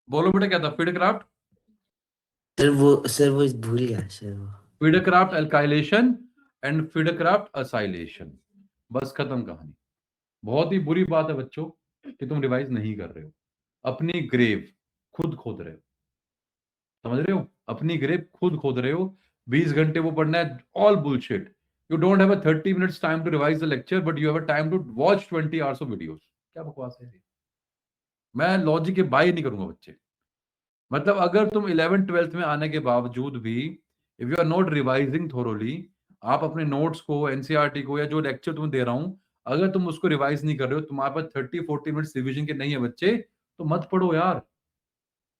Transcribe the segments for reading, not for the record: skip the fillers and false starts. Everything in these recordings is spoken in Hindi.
बोलो बेटा क्या था? फीडक्राफ्ट, सर वो भूल गया सर वो। फीडक्राफ्ट एल्काइलेशन एंड फीडक्राफ्ट असाइलेशन। बस खत्म कहानी। बहुत ही बुरी बात है बच्चों कि तुम रिवाइज नहीं कर रहे हो, अपनी ग्रेव खुद खोद रहे हो। समझ रहे हो? अपनी ग्रेव खुद खोद रहे हो। 20 घंटे वो पढ़ना है, all bullshit. You don't have a 30 minutes time to revise the lecture, but you have a time to watch 20 hours of videos. क्या बकवास है ये? मैं लॉजिक के बाय नहीं करूंगा बच्चे। मतलब अगर तुम 11th 12th में आने के बावजूद भी if you are not revising thoroughly, आप अपने नोट्स को, एनसीईआरटी को, या जो लेक्चर तुम्हें दे रहा हूं, अगर तुम उसको रिवाइज नहीं कर रहे हो, तुम्हारे पास 30-40 मिनट्स रिविजन के नहीं है बच्चे, तो मत पढ़ो यार।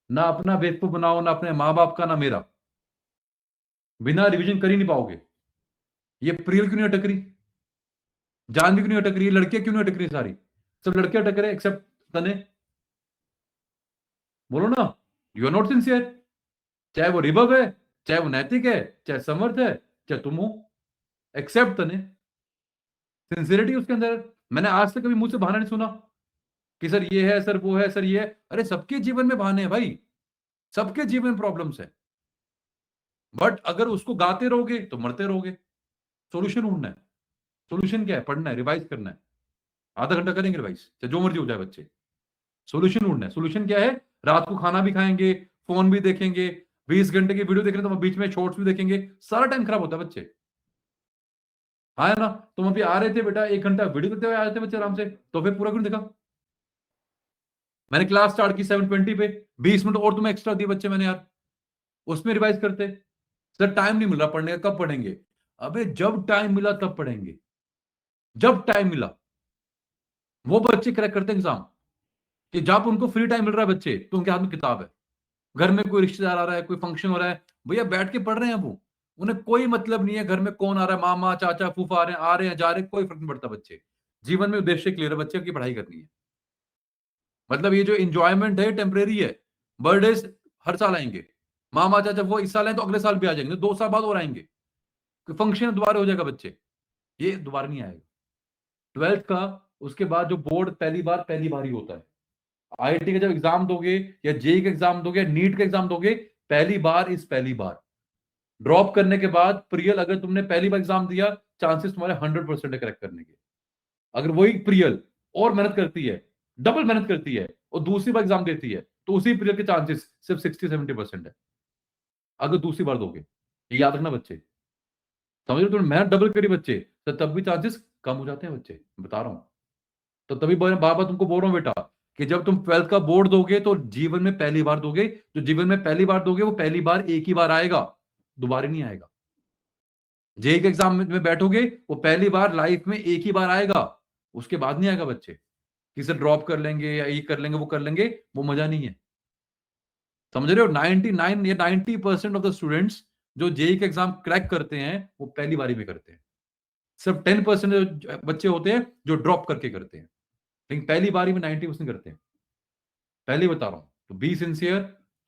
ना अपना बेवकूफ बनाओ, ना अपने माँ बाप का, ना मेरा। बिना रिविजन कर ही नहीं पाओगे। ये प्रियल क्यों नहीं अटक रही? जानवी क्यों नहीं अटक रही? लड़कियां क्यों नहीं अटक रही? सारी सब लड़कियां अटक रहे एक्सेप्ट तने। बोलो ना, यू आर नॉट सिंसियर। चाहे वो रिबव है, चाहे वो नैतिक है, चाहे समर्थ है, चाहे तुम हो, एक्सेप्ट तने। सिंसियरिटी उसके अंदर। मैंने आज तक कभी मुंह से बहाना नहीं सुना कि सर ये है, सर वो है, सर ये है। अरे सबके जीवन में बहाने हैं भाई, सबके जीवन में प्रॉब्लम्स है। बट अगर उसको गाते रहोगे तो मरते रहोगे। सोल्यूशन ढूंढना है। सोल्यूशन क्या है? पढ़ना है, रिवाइज करना है। आधा घंटा करेंगे रिवाइज, चाहे जो मर्जी हो जाए बच्चे। सोल्यूशन ढूंढना है। सोल्यूशन क्या है? रात को खाना भी खाएंगे, फोन भी देखेंगे, 20 घंटे की वीडियो देख रहे हैं, तो बीच में शॉर्ट्स भी देखेंगे, सारा टाइम खराब होता है बच्चे। हाँ है ना? तुम अभी आ रहे थे बेटा, 1 घंटा वीडियो देखते हुए आ रहे थे बच्चे आराम से, तो फिर पूरा क्यों नहीं देखा? मैंने क्लास स्टार्ट की 7:20 पे, 20 मिनट और तुम्हें एक्स्ट्रा दिए बच्चे मैंने यार, उसमें रिवाइज करते। सर टाइम नहीं मिल रहा पढ़ने का, कब पढ़ेंगे? अबे जब टाइम मिला तब पढ़ेंगे, जब टाइम मिला। वो बच्चे क्रैक करते हैं एग्जाम कि जब उनको फ्री टाइम मिल रहा है बच्चे, तो उनके हाथ में किताब है, घर में कोई रिश्तेदार आ रहा है, कोई फंक्शन हो रहा है, भैया बैठ के पढ़ रहे हैं वो। उन्हें कोई मतलब नहीं है घर में कौन आ रहा है, मामा चाचा फूफा आ रहे हैं जा रहे हैं, कोई फर्क नहीं पड़ता बच्चे। जीवन में उद्देश्य क्लियर है बच्चे की, पढ़ाई करनी है। मतलब ये जो इंजॉयमेंट है टेम्परेरी है। बर्थडेज हर साल आएंगे, मामा चाचा वो इस साल आए तो अगले साल भी आ जाएंगे, 2 साल बाद और आएंगे। फंक्शन दोबारा हो जाएगा बच्चे, ये दोबारा नहीं आएगा। 12th का उसके बाद जो बोर्ड पहली बार ही होता है। आईआईटी का जब एग्जाम दोगे, या जेई का एग्जाम दोगे, या नीट का एग्जाम दोगे, पहली बार इस पहली बार। ड्रॉप करने के बाद प्रियल, अगर तुमने पहली बार एग्जाम दिया, चांसेस तुम्हारे 100% है करेक्ट करने के। अगर वही प्रियल और मेहनत करती है, डबल मेहनत करती है, और दूसरी बार एग्जाम देती है, तो उसी प्रियल के चांसेस सिर्फ 60-70% है, अगर दूसरी बार दोगे। ये याद रखना बच्चे। समझ रहे हो? तुमने मेहनत डबल करी बच्चे, तो तब भी चांसेस कम हो जाते हैं बच्चे, बता रहा हूं। तो तभी बार बार तुमको बोल रहा हूं बेटा, कि जब तुम 12th का बोर्ड दोगे तो जीवन में पहली बार दोगे। जो जीवन में पहली बार दोगे वो पहली बार एक ही बार आएगा, दोबारा नहीं आएगा। जेई के एग्जाम में बैठोगे, वो पहली बार लाइफ में एक ही बार आएगा, उसके बाद नहीं आएगा बच्चे। किसे ड्रॉप कर लेंगे या ये कर लेंगे वो कर लेंगे, वो मजा नहीं है। समझ रहे हो? 99 या 90% ऑफ द स्टूडेंट्स जो जेई के एग्जाम क्रैक करते हैं, वो पहली बारी में करते हैं। सिर्फ 10% बच्चे होते हैं जो ड्रॉप करके करते हैं, लेकिन पहली बारी में 90% करते हैं। पहले बता रहा हूं, तो बी सिंसियर।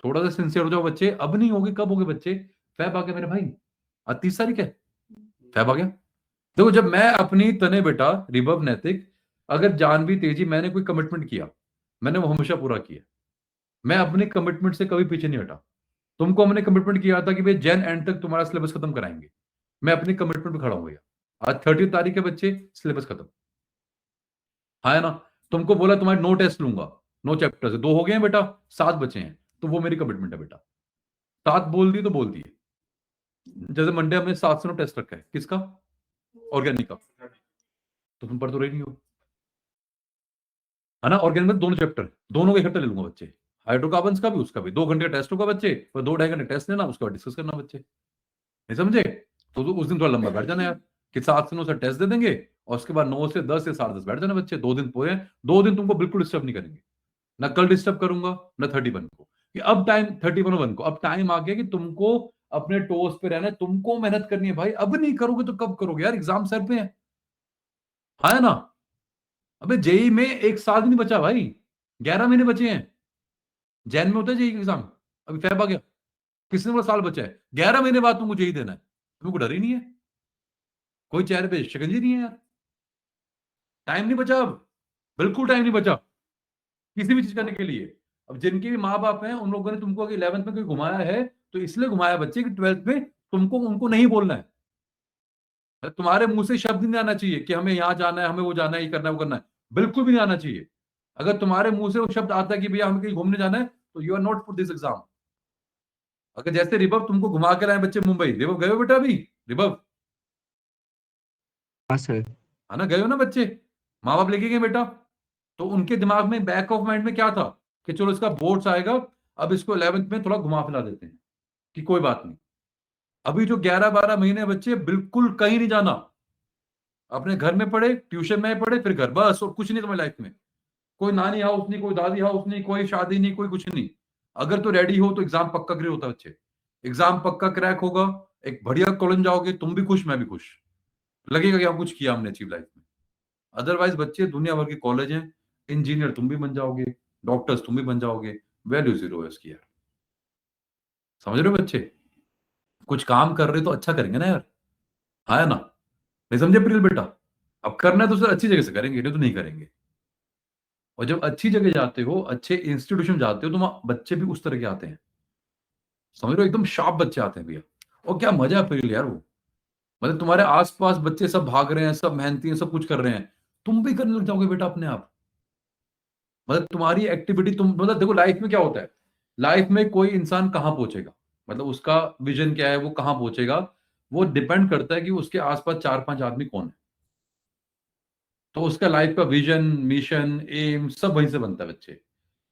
थोड़ा सा सिंसियर हो जाओ बच्चे। अब नहीं होगे, कब होगे बच्चे? फैब आ गया मेरे भाई, आज 30 तारीख है, फैब आ गया। देखो जब मैं अपनी तने बेटा रिबव नैतिक, अगर जानवी तेजी मैंने कोई कमिटमेंट किया, मैंने वो हमेशा पूरा किया। मैं अपने कमिटमेंट से कभी पीछे नहीं हटा। तुमको हमने कमिटमेंट किया था कि भाई जैन एंड तक तुम्हारा सिलेबस खत्म कराएंगे। मैं अपनी कमिटमेंट पे खड़ा हूं भैया। आज 30 तारीख है बच्चे, सिलेबस खत्म। हाँ है ना? तुमको बोला तुम्हारे 9 टेस्ट लूंगा, 9 चैप्टर से 2 हो गए हैं बेटा, 7 बचे हैं, तो वो मेरी कमिटमेंट है बेटा। 7 बोल दी तो बोल दी। जैसे मंडे हमने 7 से 9 टेस्ट रखा है, किसका? ऑर्गेनिक का। तो तुम पढ़ तो रही नहीं हो, है ना? ऑर्गेनिक में दोनों चैप्टर, दोनों के इकट्ठे ले लूंगा बच्चे। हाइड्रोकार्बन्स का भी, उसका भी 2 घंटे का टेस्ट होगा बच्चे, और 2-2.5 घंटे टेस्ट लेना, उसके बाद डिस्कस करना बच्चे। नहीं समझे? तो उस दिन थोड़ा लंबा बैठ जाना यार, कि 7 से 9 से टेस्ट दे देंगे, और उसके बाद 9 से 10 या 10:30 बैठ जाना बच्चे। 2 दिन पूरे, 2 दिन तुमको बिल्कुल डिस्टर्ब नहीं करेंगे। ना कल डिस्टर्ब करूंगा, ना 31 को। कि अब टाइम 31 और 1 को, अब टाइम आ गया कि तुमको अपने टोस पे रहना है, तुमको मेहनत करनी है भाई। अब नहीं करोगे तो कब करोगे यार? एग्जाम सर पे है, हाँ है ना? अबे जेई में 1 साल भी नहीं बचा भाई, 11 महीने बचे हैं। जैन में होता है जेई एग्जाम, अभी फैब आ गया, किसने बोला साल बचा है? 11 महीने बाद तुमको जेई देना है, तुमको डर ही नहीं है? कोई चेहरे पे शिकंजी नहीं है यार? टाइम नहीं बचा अब, बिल्कुल टाइम नहीं बचा किसी भी चीज करने के लिए। अब जिनके भी माँ बाप हैं उन लोगों ने तुमको अगर 11th में कोई घुमाया है तो इसलिए घुमाया बच्चे कि 12th में तुमको उनको नहीं बोलना है। तुम्हारे मुंह से शब्द नहीं आना चाहिए कि हमें यहाँ जाना है, हमें वो जाना है, ये करना है, वो करना है, बिल्कुल भी नहीं आना चाहिए। अगर तुम्हारे मुंह से वो शब्द आता है कि भैया हमें कहीं घूमने जाना है तो you are not for this exam. अगर जैसे रिबव तुमको घुमा के लाए बच्चे मुंबई, रिबव गए हो बेटा अभी? रिबव हाँ सर। है ना, गए हो ना बच्चे, माँ बाप लेके गए बेटा, तो उनके दिमाग में बैक ऑफ माइंड में क्या था कि चलो इसका बोर्ड्स आएगा, अब इसको 11th में थोड़ा घुमा फिरा देते हैं कि कोई बात नहीं। अभी जो 11-12 महीने बच्चे बिल्कुल कहीं नहीं जाना, अपने घर में पढ़े, ट्यूशन में पढ़े, फिर घर, बस और कुछ नहीं तुम्हारी लाइफ में। कोई नानी हाउस नहीं, कोई दादी हाउस नहीं, कोई शादी नहीं, कोई कुछ नहीं। अगर तो रेडी हो तो एग्जाम पक्का क्लियर होता है बच्चे, एग्जाम पक्का क्रैक होगा, एक बढ़िया कॉलेज जाओगे, तुम भी खुश मैं भी खुश, लगेगा कि हाँ कुछ किया हमने अचीव लाइफ में। अदरवाइज बच्चे दुनिया भर के कॉलेज हैं, इंजीनियर तुम भी बन जाओगे, डॉक्टर्स तुम भी बन जाओगे, वैल्यू जीरो है इसकी यार। समझ रहे हो बच्चे? कुछ काम कर रहे तो अच्छा करेंगे ना यार, हाँ ना? नहीं समझे प्रियल बेटा? अब करना है तो सर अच्छी जगह से करेंगे, नहीं तो नहीं करेंगे। और जब अच्छी जगह जाते हो, अच्छे इंस्टीट्यूशन जाते हो, तो वहां बच्चे भी उस तरह के आते हैं, समझ रहे हो, एकदम शार्प बच्चे आते हैं भैया। और क्या मजा है प्रियल यार वो, मतलब तुम्हारे आसपास बच्चे सब भाग रहे हैं, सब मेहनती हैं, सब कुछ कर रहे हैं, तुम भी करने लग जाओगे बेटा अपने आप। मतलब तुम्हारी एक्टिविटी, तुम मतलब देखो लाइफ में क्या होता है, लाइफ में कोई इंसान कहाँ पहुंचेगा, मतलब उसका विजन क्या है, वो कहाँ पहुंचेगा, वो डिपेंड करता है कि उसके आसपास 4-5 आदमी कौन है। तो उसका लाइफ का विजन, मिशन, एम सब वहीं से बनता है बच्चे।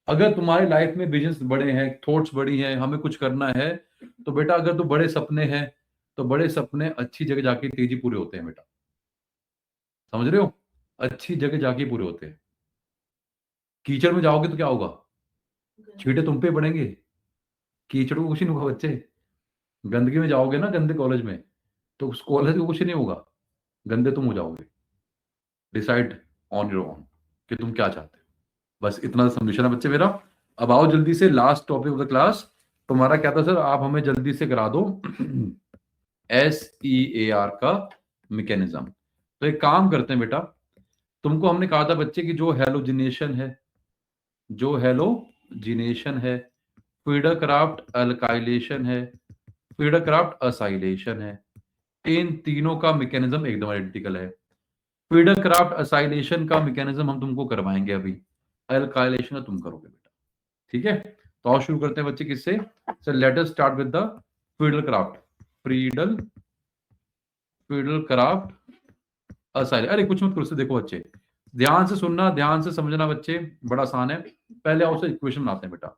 अगर तुम्हारी लाइफ में विजन बड़े हैं, थॉट्स बड़ी हैं, हमें कुछ करना है, तो बेटा अगर तो बड़े सपने हैं, तो बड़े सपने अच्छी जगह जाके तेजी पूरे होते हैं बेटा, समझ रहे हो, अच्छी जगह जाके पूरे होते हैं। कीचड़ में जाओगे तो क्या होगा, छींटे तुम पे पड़ेंगे, कीचड़ को कुछ नहीं होगा बच्चे। गंदगी में जाओगे ना, गंदे कॉलेज में, तो उस कॉलेज को कुछ नहीं होगा, गंदे तुम हो जाओगे। डिसाइड ऑन योर ओन कि तुम क्या चाहते हो, बस इतना सबमिशन है बच्चे मेरा। अब आओ जल्दी से last topic of the class, तुम्हारा क्या था सर, आप हमें जल्दी से करा दो SEAR का मैकेनिज्म। तो एक काम करते हैं बेटा, तुमको हमने कहा था बच्चे कि जो हेलोजिनेशन है, जो हेलोजिनेशन है, फ्रीडरक्राफ्ट अल्काइलेशन है, फ्रीडरक्राफ्ट असाइलेशन है, इन तीनों का मैकेनिज्म एकदम आइडेंटिकल है। फ्रीडरक्राफ्ट असाइलेशन का मैकेनिज्म हम तुमको करवाएंगे अभी, अल्काइलेशन का तुम करोगे बेटा, ठीक है? तो आओ शुरू करते हैं बच्चे किससे, sir let us start with the Friedel Crafts, Friedel Crafts acylation. अरे कुछ मत करो, देखो बच्चे ध्यान से सुनना, ध्यान से समझना बच्चे, बड़ा आसान है। पहले आओ से इक्वेशन बनाते हैं बेटा।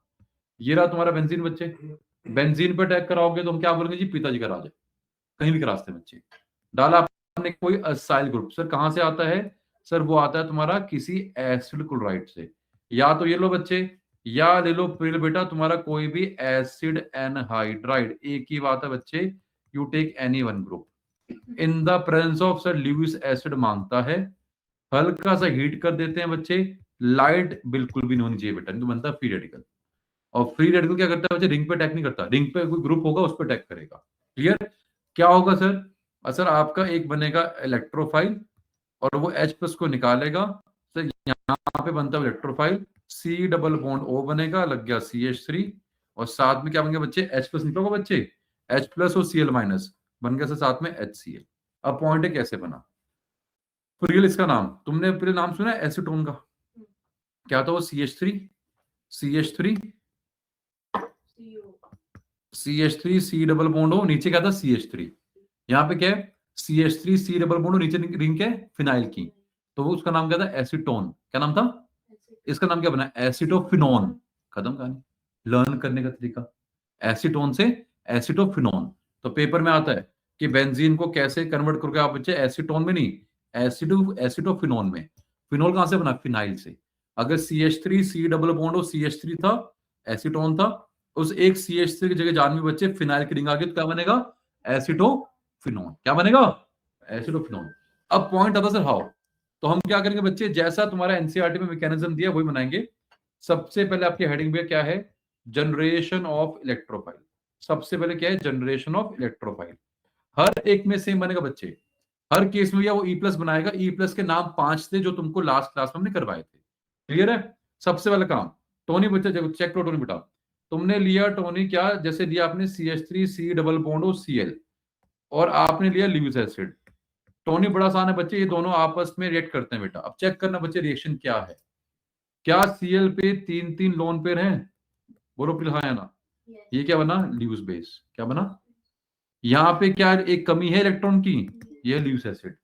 ये रहा तुम्हारा बेंजीन बच्चे, बेंजीन पर अटैक कराओगे तो हम क्या बोलेंगे जी, पिताजी का राज है, कहीं भी रास्ते बच्चे। डाला आपने कोई असाइल ग्रुप, सर कहां से आता है, सर वो आता है तुम्हारा किसी एसिड क्लोराइड से, या तो ये लो बच्चे, या ले लो फिर बेटा तुम्हारा कोई भी एसिड एनहाइड्राइड, एक ही बात है बच्चे, you take any one group in the presence of, sir Lewis acid मांगता है, हल्का सा हीट कर देते हैं बच्चे, लाइट बिल्कुल भी नहीं होनी चाहिए बेटा, नहीं तो बनता फ्री रेडिकल। और फ्री रेडिकल क्या करता है बच्चे, रिंग पे अटैक नहीं करता, रिंग पे कोई ग्रुप होगा उस पर अटैक करेगा। क्लियर? क्या होगा सर, सर आपका एक बनेगा इलेक्ट्रोफाइल और वो H प्लस को निकालेगा, सर यहाँ पे बनता है electrophile, C double bond O बनेगा, लग गया CH3, और साथ में क्या बन गया बच्चे, H प्लस निकलोगा बच्चे, H प्लस और Cl माइनस बन गया सर साथ में HCl। अब पॉइंट है कैसे बना, प्रियल इसका नाम तुमने प्रियल नाम सुना है एसीटोन का, क्या था वो, CH3, CH3, CH3 C double bond हो, नीचे क्या था CH3, यहाँ पे क्या है CH3 C डबल बॉन्ड हो, नीचे रिंग क्या है फिनाइल की, तो वो उसका नाम क्या था, एसीटोन। क्या नाम था इसका, नाम क्या बना, एसिटोफिनोन। खत्म कहानी, लर्न करने का तरीका, एसीटोन से एसिटोफिनोन। तो पेपर में आता है कि बेंजीन को कैसे कन्वर्ट करके आप बच्चे, एसीटोन में नहीं, एसिटोफिनोन में। फिनोल कहां से बना, फिनाइल से। अगर CH3 C डबल बॉन्ड हो, CH3 था, एसीटोन था, उस एक CH3 की जगह जानवी बच्चे फिनाइल की रिंग आ गई, तो क्या बनेगा, एसिटोफिनोन। क्या बनेगा, एसिटोफिनोन। अब पॉइंट आता सर हाउ, तो हम क्या करेंगे बच्चे, जैसा तुम्हारा एनसीईआरटी में मैकेनिज्म दिया वही बनाएंगे। सबसे पहले आपकी हेडिंग में क्या है, जनरेशन ऑफ इलेक्ट्रोफाइल। सबसे पहले क्या है, जनरेशन ऑफ इलेक्ट्रोफाइल। हर एक में सेम बनेगा बच्चे, हर केस में वो E प्लस बनाएगा। E प्लस के नाम 5 थे जो तुमको लास्ट क्लास में हमने करवाए थे, क्लियर है? सबसे पहला काम टोनी बच्चा चेक करो टोनी बेटा, तुमने लिया टोनी क्या, जैसे लिया आपने CH3 C डबल बॉन्ड और Cl, और आपने लिया ल्यूइस एसिड। टोनी बड़ा आसान है बच्चे, ये दोनों आपस में रिएक्ट करते हैं बेटा। अब चेक करना बच्चे रिएक्शन क्या है। क्या Cl पे 3 लोन पेयर हैं? बोलो प्लीज हाँ या ना। ये क्या बना? Lewis base. क्या बना? यहाँ पे क्या एक कमी है इलेक्ट्रॉन की, ये ल्यूइस एसिड।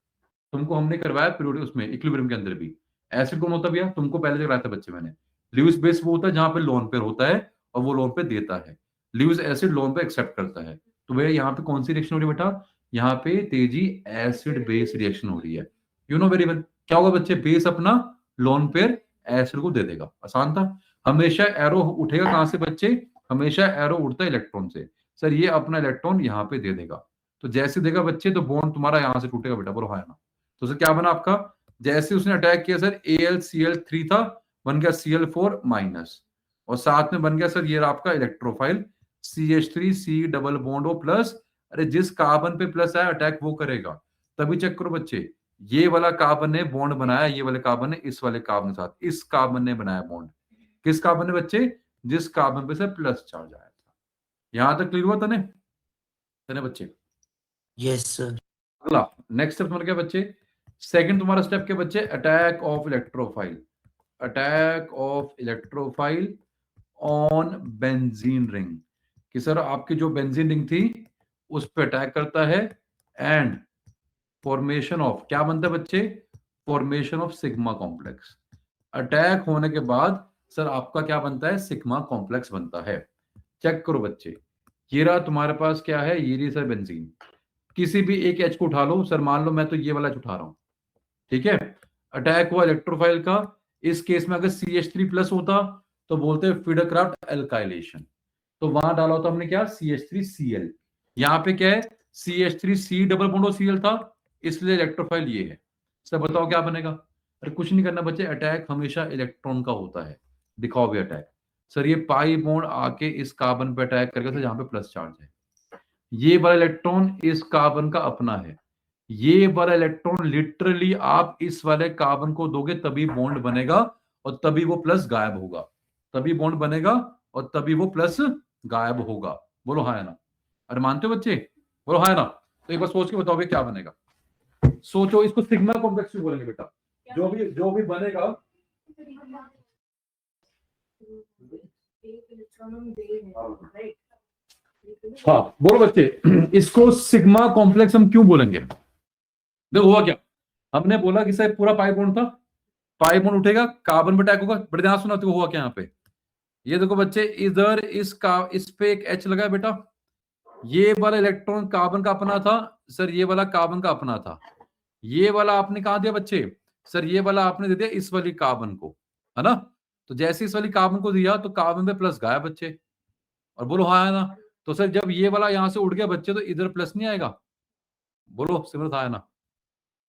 तुमको हमने करवाया पीरियोडिक उसमें इक्विलिब्रियम के अंदर भी। एसिड कौन होता भैया? तुमको पहले से कराया था बच्चे मैंने। ल्यूइस बेस वो होता है जहां पे लोन पेयर होता है और वो लोन पेयर देता है। Lewis acid lone pair accept करता है। तो भैया यहाँ पे कौन सी रिएक्शन हो रही है बेटा? यहाँ पे तेजी एसिड बेस रिएक्शन हो रही है। You know very well. क्या होगा बच्चे? बेस अपना लोन पेयर एसिड को दे देगा। आसान था। हमेशा एरो उठेगा कहां से बच्चे? हमेशा एरो उठता है इलेक्ट्रॉन से। सर ये अपना इलेक्ट्रॉन यहाँ पे दे देगा। तो जैसे देगा बच्चे तो बॉन्ड तुम्हारा यहां से टूटेगा बेटा। बोलो हाँ या ना। तो सर क्या बना आपका? जैसे उसने अटैक किया सर, AlCl3 था, बन गया Cl4 माइनस, और साथ में बन गया सर ये आपका electrophile CH3C double bond O plus. अरे जिस कार्बन पे प्लस है अटैक वो करेगा। तभी चेक करो बच्चे, ये वाला कार्बन ने बॉन्ड बनाया, ये वाले कार्बन ने इस वाले कार्बन के साथ, इस कार्बन ने बनाया बॉन्ड। किस कार्बन ने बच्चे? जिस कार्बन पे से प्लस चार्ज आया था। यहां तक क्लियर हुआ तने? तने बच्चे? Yes sir. अगला नेक्स्ट स्टेप तुम्हारा क्या बच्चे? सेकंड तुम्हारा स्टेप क्या बच्चे? Attack of electrophile. Attack of electrophile on benzene ring. कि सर आपकी जो बेंजीन रिंग थी उस पर अटैक करता है, एंड फॉर्मेशन ऑफ क्या बनता है बच्चे? Formation of sigma complex. Attack होने के बाद सर आपका क्या बनता है? सिग्मा कॉम्प्लेक्स बनता है। चेक करो बच्चे, ये रहा तुम्हारे पास क्या है? ये रही सर बेंजीन। किसी भी एक एच को उठा लो सर, मान लो मैं तो ये वाला एच उठा रहा हूं, ठीक है। अटैक हुआ इलेक्ट्रोफाइल का। इस केस में अगर CH3 प्लस होता तो बोलते हैं फिडरक्राफ्ट एल्काइलेशन। तो वहां डाला होता हमने क्या? CH3Cl। यहाँ पे क्या है? CH3C डबल बॉन्ड Cl था, इसलिए इलेक्ट्रोफाइल ये है। सब बताओ क्या बनेगा? अरे कुछ नहीं करना बच्चे, अटैक हमेशा इलेक्ट्रॉन का होता है। दिखाओ भी अटैक। सर ये पाई बॉन्ड आके इस कार्बन पे अटैक करेगा सर जहां पे प्लस चार्ज है। ये वाला इलेक्ट्रॉन इस कार्बन का अपना है। ये वाला इलेक्ट्रॉन लिटरली आप इस वाले कार्बन को दोगे तभी बॉन्ड बनेगा, और तभी वो प्लस गायब होगा। तभी बॉन्ड बनेगा और तभी वो प्लस गायब होगा। बोलो हाँ या ना। अरे मानते हो बच्चे? बोलो हाँ या ना। तो एक बार सोच के बताओ क्या बनेगा। सोचो, इसको सिग्मा कॉम्प्लेक्स क्यों बोलेंगे बेटा? जो भी बनेगा। हाँ बोलो बच्चे, इसको सिग्मा कॉम्प्लेक्स हम क्यों बोलेंगे? देखो हुआ क्या, हमने बोला कि सर पूरा पाई बॉन्ड था, पाई बॉन्ड उठेगा, कार्बन पे अटैक होगा। बड़े ध्यान सुना, तो हुआ क्या यहाँ पे? ये देखो बच्चे, इधर इस पे एक H लगा है बेटा। ये वाला इलेक्ट्रॉन कार्बन का अपना था सर, ये वाला कार्बन का अपना था। ये वाला आपने कहा दिया बच्चे? सर ये वाला आपने दे दिया इस वाली कार्बन को, है ना। तो जैसे इस वाली कार्बन को दिया तो कार्बन पे प्लस गाया बच्चे। और बोलो हाँ है ना। तो सर जब ये वाला यहां से उड़ गया बच्चे तो इधर प्लस नहीं आएगा। बोलो सिमरत हाँ है ना।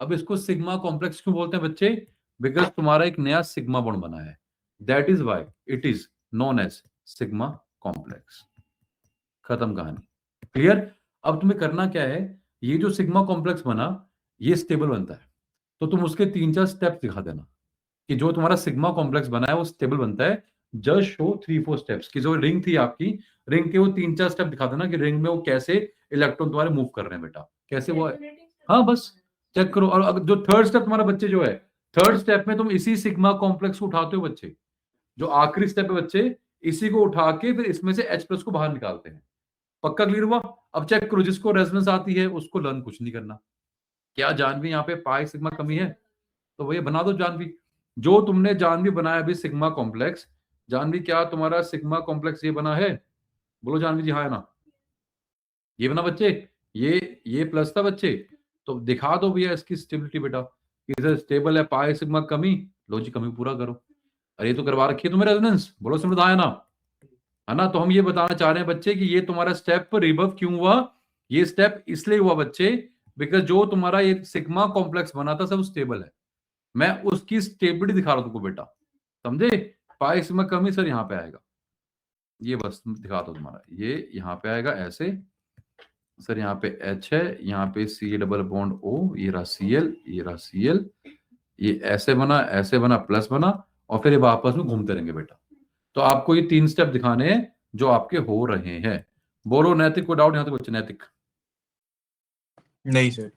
अब इसको सिग्मा कॉम्प्लेक्स क्यों बोलते हैं बच्चे? बिकॉज तुम्हारा एक नया सिग्मा बॉन्ड बना है। That is why it is known as sigma complex. खत्म कहानी। क्लियर? अब तुम्हें करना क्या है, ये जो सिग्मा कॉम्प्लेक्स बना ये स्टेबल बनता है, तो तुम उसके 3-4 स्टेप्स दिखा देना कि जो तुम्हारा सिग्मा कॉम्प्लेक्स बना है वो स्टेबल बनता है। जस्ट शो 3-4 स्टेप्स की जो रिंग थी आपकी, रिंग के वो 3-4 स्टेप दिखा देना कि रिंग में वो कैसे इलेक्ट्रॉन तुम्हारे मूव कर रहे हैं बेटा, कैसे वो है। हाँ बस चेक करो। और अगर जो थर्ड स्टेप तुम्हारा बच्चे जो है, थर्ड स्टेप में तुम इसी सिग्मा कॉम्प्लेक्स को उठाते हो बच्चे। जो आखिरी स्टेप है बच्चे, इसी को उठा के फिर इसमें से H प्लस को बाहर निकालते हैं। पक्का क्लियर हुआ? अब चेक करो, जिसको रेजोनेंस आती है उसको लर्न कुछ नहीं करना। क्या जानवी यहाँ पे पाई सिग्मा कमी है? तो भैया बना दो जानवी। जो तुमने जानवी बनाया अभी सिग्मा कॉम्प्लेक्स, जानवी क्या तुम्हारा सिग्मा कॉम्प्लेक्स ये बना है? बोलो जानवी जी हाँ है ना। ये बना बच्चे, ये प्लस था बच्चे। तो दिखा दो भैया इसकी स्टेबिलिटी बेटा, इधर स्टेबल है, पाई सिग्मा कमी, लो जी कमी पूरा करो। अरे ये तो करवा रखी है तुम्हें रेजोनेंस। बोलो समझ आया ना, है ना। तो हम ये बताना चाह रहे हैं बच्चे कि ये तुम्हारा स्टेप रिवर्व क्यों हुआ? ये स्टेप इसलिए हुआ बच्चे बिकॉज जो तुम्हारा ये सिग्मा कॉम्प्लेक्स बना था सब स्टेबल है। मैं उसकी स्टेबिलिटी दिखा रहा हूं तुमको बेटा, समझे। पाई सिग्मा कमी सर यहाँ पे आएगा, ये बस दिखा दो तुम्हारा, ये यहाँ पे आएगा ऐसे। सर यहाँ पे H है, यहाँ पे C डबल बॉन्ड O, ये रहा Cl, ये रहा Cl, ये ऐसे बना प्लस बना, और फिर ये वापस में घूमते रहेंगे बेटा। तो आपको ये 3 स्टेप दिखाने हैं जो आपके हो रहे हैं। बोलो नैतिक, को डाउट यहाँ तक बच्चे? नैतिक नहीं सर।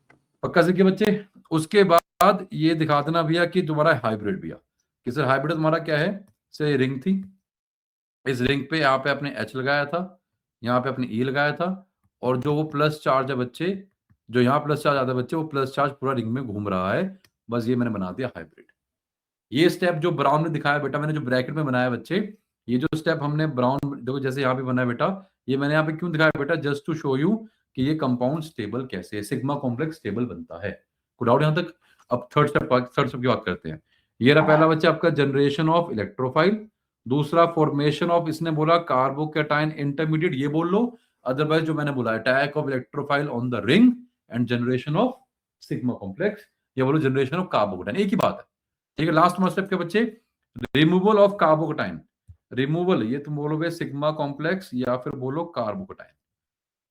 पक्का सीखे बच्चे? उसके बाद ये दिखा देना भैया कि तुम्हारा हाइब्रिड भैया, कि सर हाइब्रिड तुम्हारा क्या है? सर रिंग थी, इस रिंग पे यहाँ पे आपने H लगाया था, यहाँ पे आपने E लगाया था, और जो वो प्लस चार्ज है बच्चे, जो यहाँ प्लस चार्ज आता है बच्चे, वो प्लस चार्ज पूरा रिंग में घूम रहा है। बस ये मैंने बना दिया हाइब्रिड। ये स्टेप जो ब्राउन में दिखाया बेटा, मैंने जो ब्रैकेट में बनाया बच्चे, ये जो स्टेप हमने ब्राउन, देखो जैसे यहाँ पे बनाया बेटा, ये मैंने यहाँ पे क्यों दिखाया बेटा? जस्ट टू शो यू कि ये कंपाउंड स्टेबल कैसे है, सिग्मा कॉम्प्लेक्स स्टेबल बनता है। कोई डाउट यहाँ तक? अब थर्ड स्टेप की बात करते हैं। ये रहा पहला बच्चा आपका जनरेशन ऑफ इलेक्ट्रोफाइल, दूसरा फॉर्मेशन ऑफ, इसने बोला कार्बोकैटायन इंटरमीडिएट, ये बोल लो, अदरवाइज जो मैंने बोला attack of electrophile on the ring and generation of sigma complex, ये बोलो जनरेशन ऑफ कार्बोकैटायन, एक ही बात है। ठीक है, लास्ट स्टेप के बच्चे, रिमूवल ऑफ कार्बोकैटायन, रिमूवल, ये तुम बोलोगे सिग्मा कॉम्प्लेक्स या फिर बोलो carbocation.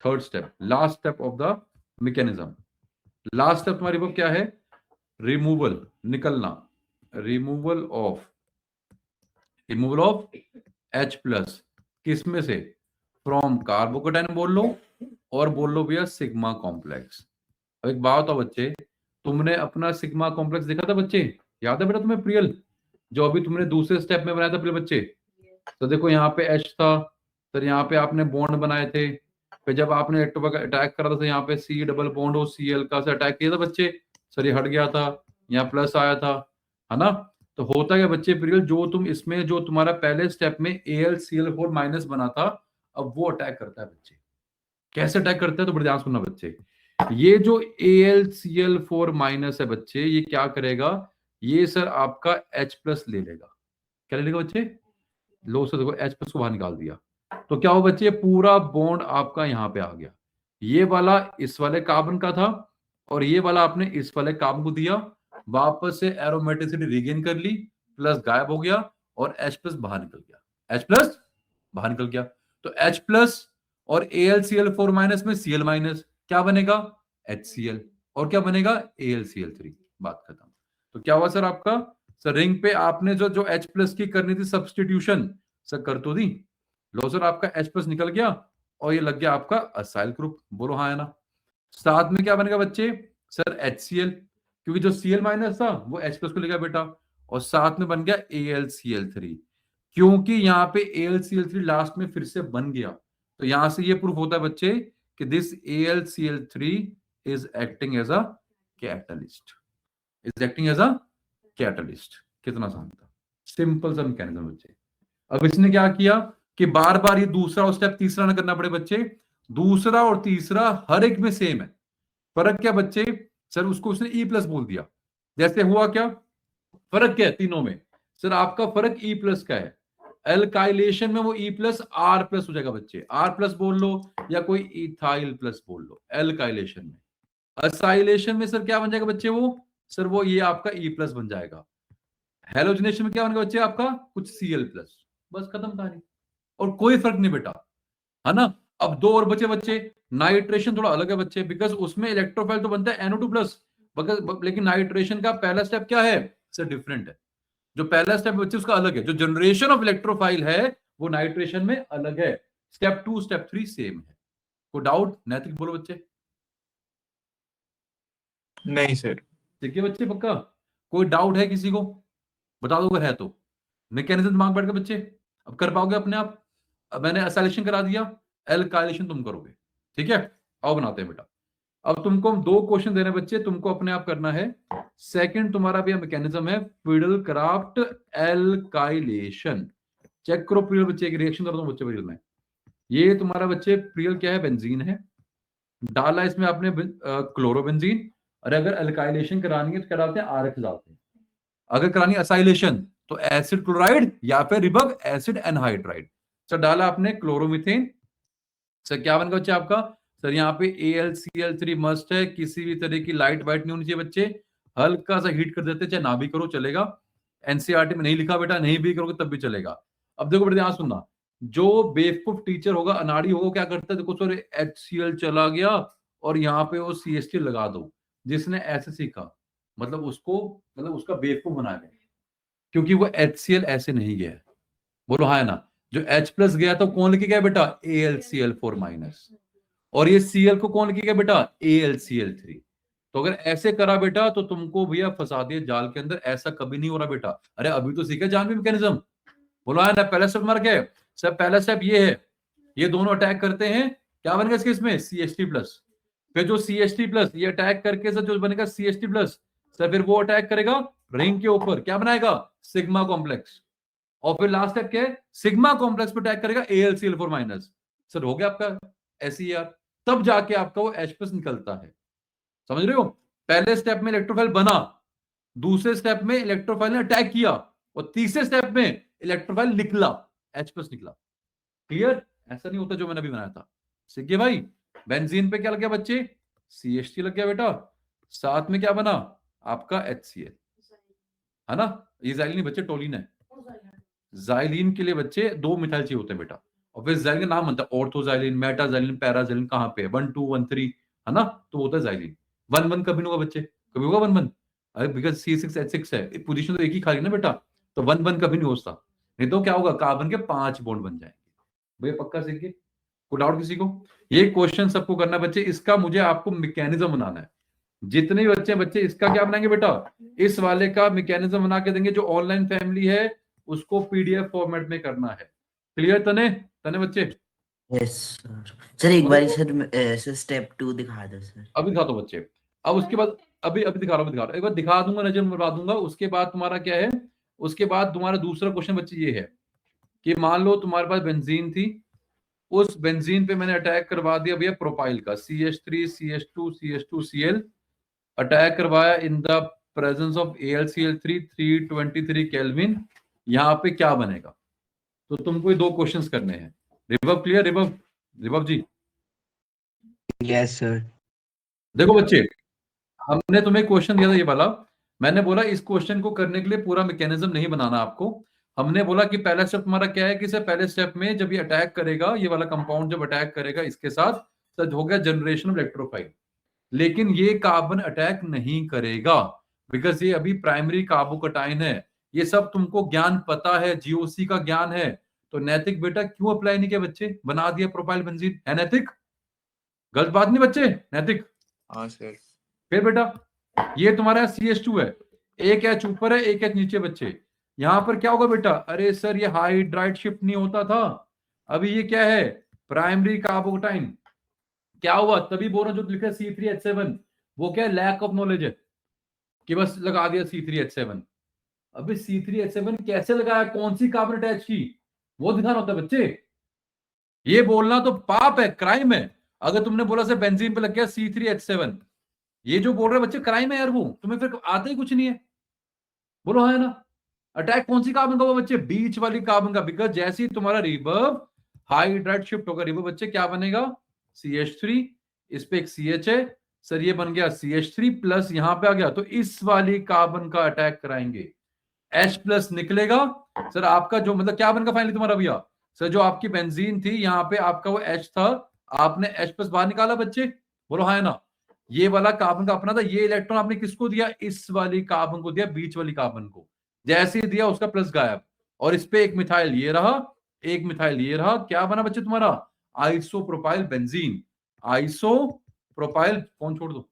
Third step, last step of the mechanism, last step तुम्हारी वो क्या है? रिमूवल, निकलना, रिमूवल ऑफ H प्लस, किस में से? फ्रॉम कार्बोकैटायन बोल लो, और बोल लो भैया सिग्मा कॉम्प्लेक्स। अब एक बात हो बच्चे, तुमने अपना सिग्मा कॉम्प्लेक्स देखा था बच्चे? याद है बेटा तुम्हें प्रियल, जो अभी तुमने दूसरे स्टेप में बनाया था प्रियल बच्चे? तो देखो यहाँ पे H था, फिर यहाँ पे आपने बॉन्ड बनाए थे, फिर जब आपने अटैक करा था तो यहाँ पे C डबल बॉन्ड हो Cl का से अटैक किया था बच्चे, सर ये हट गया था, यहाँ प्लस आया था, है ना? तो होता क्या बच्चे प्रियल, जो तुम इसमें जो तुम्हारा पहले स्टेप में AlCl4 माइनस बना था, अब वो अटैक करता है बच्चे। कैसे अटैक करता है? तो बड़े ध्यान सुनना बच्चे, ये जो AlCl4 माइनस है बच्चे, ये क्या करेगा? ये सर आपका H प्लस ले लेगा। क्या ले लेगा बच्चे? लो से देखो H प्लस को बाहर निकाल दिया, तो क्या हो बच्चे? पूरा बॉन्ड आपका यहाँ पे आ गया। ये वाला इस वाले कार्बन का था, और ये वाला आपने इस वाले कार्बन को दिया, वापस से एरोमेटिसिटी रीगेन कर ली, प्लस गायब हो गया, और H प्लस बाहर निकल गया, H प्लस बाहर निकल गया। तो H प्लस और AlCl4 माइनस में Cl माइनस, क्या बनेगा? HCl, और क्या बनेगा? AlCl3, बात खत्म। तो क्या हुआ सर आपका? सर रिंग पे आपने जो H प्लस की करनी थी सब्सटीट्यूशन, सर कर तो दी, लो सर आपका H प्लस निकल गया, और ये लग गया आपका असाइल ग्रुप। बोलो हाँ है ना? साथ में क्या बनेगा बच्चे? सर HCl, क्योंकि जो Cl माइनस था वो H प्लस को ले गया बेटा, और साथ में बन गया AlCl3, क्योंकि यहाँ पे AlCl3 लास्ट में फिर से बन गया। तो यहां से ये प्रूफ होता है बच्चे कि this AlCl3 is acting as a catalyst, is acting as a catalyst. कितना आसान था, सिंपल सा मैकेनिज्म बच्चे। अब इसने क्या किया कि बार बार ये दूसरा और स्टेप तीसरा ना करना पड़े बच्चे, दूसरा और तीसरा हर एक में सेम है। फर्क क्या बच्चे? सर उसको उसने E प्लस बोल दिया, जैसे हुआ क्या? फर्क क्या है तीनों में? सर आपका फर्क E प्लस का है, एल्काइलेशन में वो E प्लस R प्लस हो जाएगा बच्चे, R प्लस बोल लो या कोई इथाइल प्लस बोल लो एल्काइलेशन में। असाइलेशन में सर क्या बन जाएगा बच्चे? वो सर वो ये आपका E प्लस बन जाएगा। हेलोजिनेशन में क्या बनेगा बच्चे? आपका कुछ Cl प्लस, बस खत्म कहानी, और कोई फर्क नहीं बेटा, है ना? अब दो और बचे बच्चे, नाइट्रेशन थोड़ा अलग है बच्चे, बिकॉज उसमें इलेक्ट्रोफाइल तो बनता है NO2 प्लस, लेकिन नाइट्रेशन का पहला स्टेप क्या है सर? डिफरेंट है। जो पहला स्टेप बच्चे उसका अलग है, जो जनरेशन ऑफ इलेक्ट्रोफाइल है वो नाइट्रेशन में अलग है। स्टेप 2 स्टेप 3 सेम है। कोई डाउट? नैतिक बोलो बच्चे। नहीं सर। ठीक है बच्चे, पक्का? कोई डाउट है किसी को? बता दो अगर है तो। मैकेनिज्म दिमाग बैठ के बच्चे अब कर पाओगे अपने आप? अब मैंने एसाइलेशन करा दिया, एल्काइलेशन तुम करोगे। ठीक है, आओ बनाते हैं बेटा। अब तुमको हम 2 क्वेश्चन दे रहे हैं बच्चे, तुमको अपने आप करना है। सेकंड तुम्हारा भी मैकेनिज्म है फिडल क्राफ्ट एल्काइलेशन। चेक करो प्रियल बच्चे, एक रिएक्शन कर दो बच्चे प्रियल में। ये तुम्हारा बच्चे प्रियल क्या है? बेंजीन है, डाला इसमें आपने क्लोरोबेंजीन, और अगर एल्काइलेशन करानी है तो क्या डालते हैं? RX डालते हैं। अगर करानी है असाइलेशन तो एसिड क्लोराइड या फिर रिबग एसिड एनहाइड्राइड। सर डाला आपने क्लोरोमीथेन, सर क्या बनेगा बच्चे आपका? सर यहाँ पे AlCl3 मस्ट है, किसी भी तरह की लाइट वाइट नहीं होनी चाहिए बच्चे, हल्का सा हीट कर देते, चाहे ना भी करो चलेगा। NCERT में नहीं लिखा बेटा, नहीं भी करोगे तब भी चलेगा। अब देखो बेटा ध्यान सुनना, जो बेवकूफ टीचर होगा, अनाड़ी होगा, क्या करता है? देखो सर HCl चला गया और यहाँ पे वो CH3 लगा दो। जिसने ऐसे सीखा मतलब उसका बेवकूफ बनाया गया, क्योंकि वो HCl ऐसे नहीं गया है। बोलो हाँ है ना? जो H प्लस गया तो कौन लिखे गया बेटा, AlCl4 माइनस, और ये Cl को कौन लिखे गया बेटा, AlCl3। तो अगर ऐसे करा बेटा तो तुमको भैया फंसा दिया जाल के अंदर, ऐसा कभी नहीं हो रहा बेटा। अरे अभी तो सीखा जानवी मैकेनिज्म, बोला है ना। पहला स्टेप हमारा क्या है सर, पहला स्टेप ये है, ये दोनों अटैक करते हैं, क्या बनेगा इसके इसमें, CH3 प्लस। फिर जो CH3 प्लस ये अटैक करके सर जो बनेगा CH3 प्लस, सर फिर वो अटैक करेगा रिंग के ऊपर, क्या बनाएगा, सिग्मा कॉम्प्लेक्स। और फिर लास्ट स्टेप क्या है, सिग्मा कॉम्प्लेक्स पे अटैक करेगा AlCl4 माइनस। सर हो गया आपका SER, तब जाके आपका वो H प्लस निकलता है। समझ रहे हो, पहले स्टेप में इलेक्ट्रोफाइल बना, दूसरे स्टेप में इलेक्ट्रोफाइल ने अटैक किया, और तीसरे स्टेप में इलेक्ट्रोफाइल निकला, H प्लस निकला। क्लियर, ऐसा नहीं होता जो मैंने अभी बनाया था। सीख गए भाई। बेंजीन पे क्या लग गया बच्चे, CH3 लग गया बेटा, साथ में क्या बना आपका HCl, है ना। ये जाइलिन नहीं बच्चे, टोलिन है। जाइलिन के लिए बच्चे 2 मिथाइल चाहिए होते हैं बेटा, और फिर जाइलिन का नाम बनता है ऑर्थोजाइलिन, मेटाजाइलिन, पैराजाइलिन, कहां पे है 1 2 1 3, है ना। तो होता है जाइलिन। 1 1 कभी नहीं होगा बच्चे, कभी होगा 1 1, अरे बिकॉज C6H6 है, पोजीशन तो एक ही खाली ना बेटा, तो 1 1 कभी नहीं होता। नहीं तो क्या होगा, कार्बन के 5 बॉन्ड बन जाएंगे। भैया पक्का सीख गए, कोई डाउट किसी को। ये क्वेश्चन सबको करना है बच्चे, इसका मुझे आपको मैकेनिज्म बनाना है। जितने भी बच्चे बच्चे इसका क्या बनाएंगे बेटा, इस वाले का मैकेनिज्म बना के देंगे। जो ऑनलाइन फैमिली है उसको PDF फॉर्मेट में करना है। क्लियर तने, तने बच्चे। Yes sir. सर एक बार सर स्टेप 2 दिखा दो सर। अभी दिखा दो बच्चे, अब उसके बाद अभी अभी दिखा रहा हूँ, दिखा रहा हूँ, एक बार दिखा दूंगा, नजर मरवा दूंगा। उसके बाद तुम्हारा क्या है, उसके बाद तुम्हारा दूसरा क्वेश्चन बच्चे ये है कि मान लो तुम्हारे पास बेंजीन थी, उस बेंजीन पे मैंने अटैक करवा दिया भैया प्रोपाइल का, CH3 CH2 CH2 Cl, attack करवाया इन the presence of AlCl3 323 kelvin. यहाँ पे क्या बनेगा, तो तुमको ये 2 क्वेश्चंस करने हैं। रिवब क्लियर, रिवब, रिवब जी। Yes sir. देखो बच्चे, हमने तुम्हें क्वेश्चन दिया था ये वाला, मैंने बोला इस क्वेश्चन को करने के लिए पूरा मैकेनिज्म नहीं बनाना आपको। हमने बोला कि पहला स्टेप तुम्हारा क्या है, कि सर पहले स्टेप में जब ये अटैक करेगा, ये वाला कंपाउंड जब अटैक करेगा इसके साथ, सर हो गया जनरेशन ऑफ इलेक्ट्रोफाइल। लेकिन ये कार्बन अटैक नहीं करेगा, बिकॉज ये अभी प्राइमरी कार्बोकटाइन है। ये सब तुमको ज्ञान पता है, GOC का ज्ञान है। तो नैतिक बेटा क्यों अप्लाई नहीं किया बच्चे, बना दिया प्रोपाइल बेंजीन, है नैतिक, गलत बात नहीं बच्चे, नैतिक। हाँ सर। फिर बेटा ये तुम्हारा CH2 है, एक H ऊपर है एक H नीचे बच्चे। यहां पर क्या होगा बेटा, अरे सर ये हाइड्राइड शिफ्ट नहीं होता था, अभी ये क्या है, प्राइमरी कार्बोकटाइन। क्या हुआ, तभी बोल रहा हूं जो लिखा है C3H7, वो क्या है, लैक ऑफ नॉलेज है, कि बस लगा दिया C3H7। अभी C3H7 कैसे लगाया, कौन सी कार्बन अटैच की, वो दिखाना होता है बच्चे। ये बोलना तो पाप है, क्राइम है। अगर तुमने बोला सर बेंजीन पे लग गया C3H7, ये जो बोल रहे बच्चे क्राइम है यार, वो तुम्हें फिर आता ही कुछ नहीं है। बोलो हाँ है ना। अटैक कौन सी कार्बन का हुआ बच्चे, बीच वाली कार्बन का, बिकॉज जैसे ही तुम्हारा रिवर्ब हाइड्राइड शिफ्ट होगा, रिवर्ब बच्चे क्या बनेगा, CH3, इस पे एक CH है, सर ये बन गया CH3 प्लस, यहां पे आ गया, तो इस वाली कार्बन का अटैक कराएंगे, H प्लस निकलेगा। सर आपका जो मतलब क्या बनेगा फाइनली तुम्हारा भैया, सर जो आपकी बेंजीन थी यहाँ पे आपका वो H था, आपने H प्लस बाहर निकाला बच्चे, बोलो हाँ है ना। ये वाला कार्बन का अपना था, ये इलेक्ट्रॉन आपने किसको दिया, इस वाली कार्बन को दिया, बीच वाली कार्बन को। जैसे ही दिया उसका प्लस गायब, और इस पे एक मिथाइल ये रहा, एक मिथाइल ये रहा, क्या बना बच्चे तुम्हारा, आइसोप्रोपाइल बेंजीन। आइसोप्रोपाइल कौन छोड़ दो,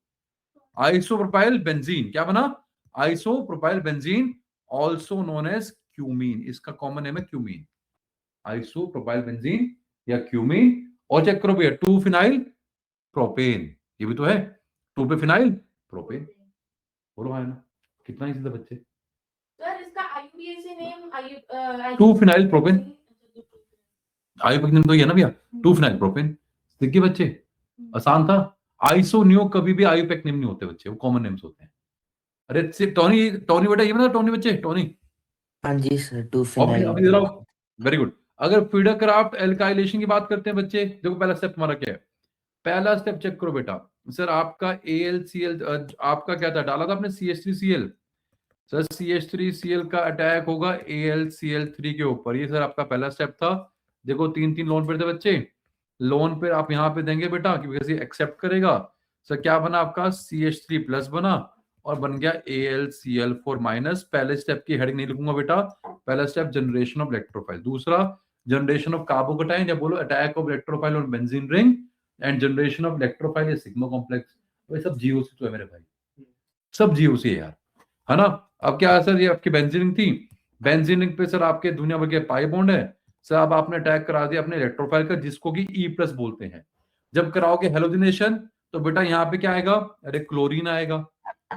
आइसोप्रोपाइल बेंजीन क्या बना, isopropyl benzene, also known as cumene, इसका कॉमन नेम है क्यूमीन, आइसोप्रोपाइल बेंजीन या क्यूमीन। और चेक करो भैया 2 फिनाइल प्रोपेन, ये भी तो है, 2 पे फिनाइल प्रोपेन। बोलो हाँ है ना, कितना इजी था बच्चे। सर इसका IUPAC name 2 phenyl propane, IUPAC name तो ये है ना भैया, 2 फिनाइल प्रोपेन। देखिए बच्चे आसान था। आइसो न्यू कभी भी आयुपेक नेम नहीं होते बच्चे, वो कॉमन नेम्स होते हैं। अरे सिर्फ टोनी, टोनी बेटा ये बता, टोनी बच्चे, टोनी हाँ जी सर 2 फिनाइल। Very good. अगर फीडर क्राफ्ट एल्काइलेशन की बात करते हैं बच्चे, देखो पहला स्टेप हमारा क्या है, पहला स्टेप चेक करो बेटा। सर आपका AlCl आपका क्या था, डाला था आपने CH3Cl, सर CH3Cl का अटैक होगा AlCl3 के ऊपर, ये सर आपका पहला स्टेप था। देखो 3 3 लोन पे थे बच्चे, लोन पे आप यहाँ पे देंगे बेटा क्योंकि एक्सेप्ट करेगा। सर क्या बना आपका, CH3 प्लस बना, और बन गया AlCl4 माइनस। पहले स्टेप की हेडिंग नहीं लिखूंगा बेटा, पहला स्टेप जनरेशन ऑफ इलेक्ट्रोफाइल, दूसरा जनरेशन ऑफ कार्बोकेटाइन, या बोलो attack of electrophile on benzene ring and generation of electrophile sigma complex. ये सब जीओसी तो है मेरे भाई, सब जीओसी है यार, है ना। अब क्या है सर, ये आपकी बेंजीन रिंग थी, बेंजीन रिंग पे सर आपके दुनिया भर के पाई बॉन्ड है सर। अब आपने अटैक करा दिया अपने इलेक्ट्रोफाइल का, जिसको कि E+ बोलते हैं। जब कराओगे हेलोजिनेशन तो बेटा यहाँ पे क्या आएगा, अरे क्लोरीन आएगा,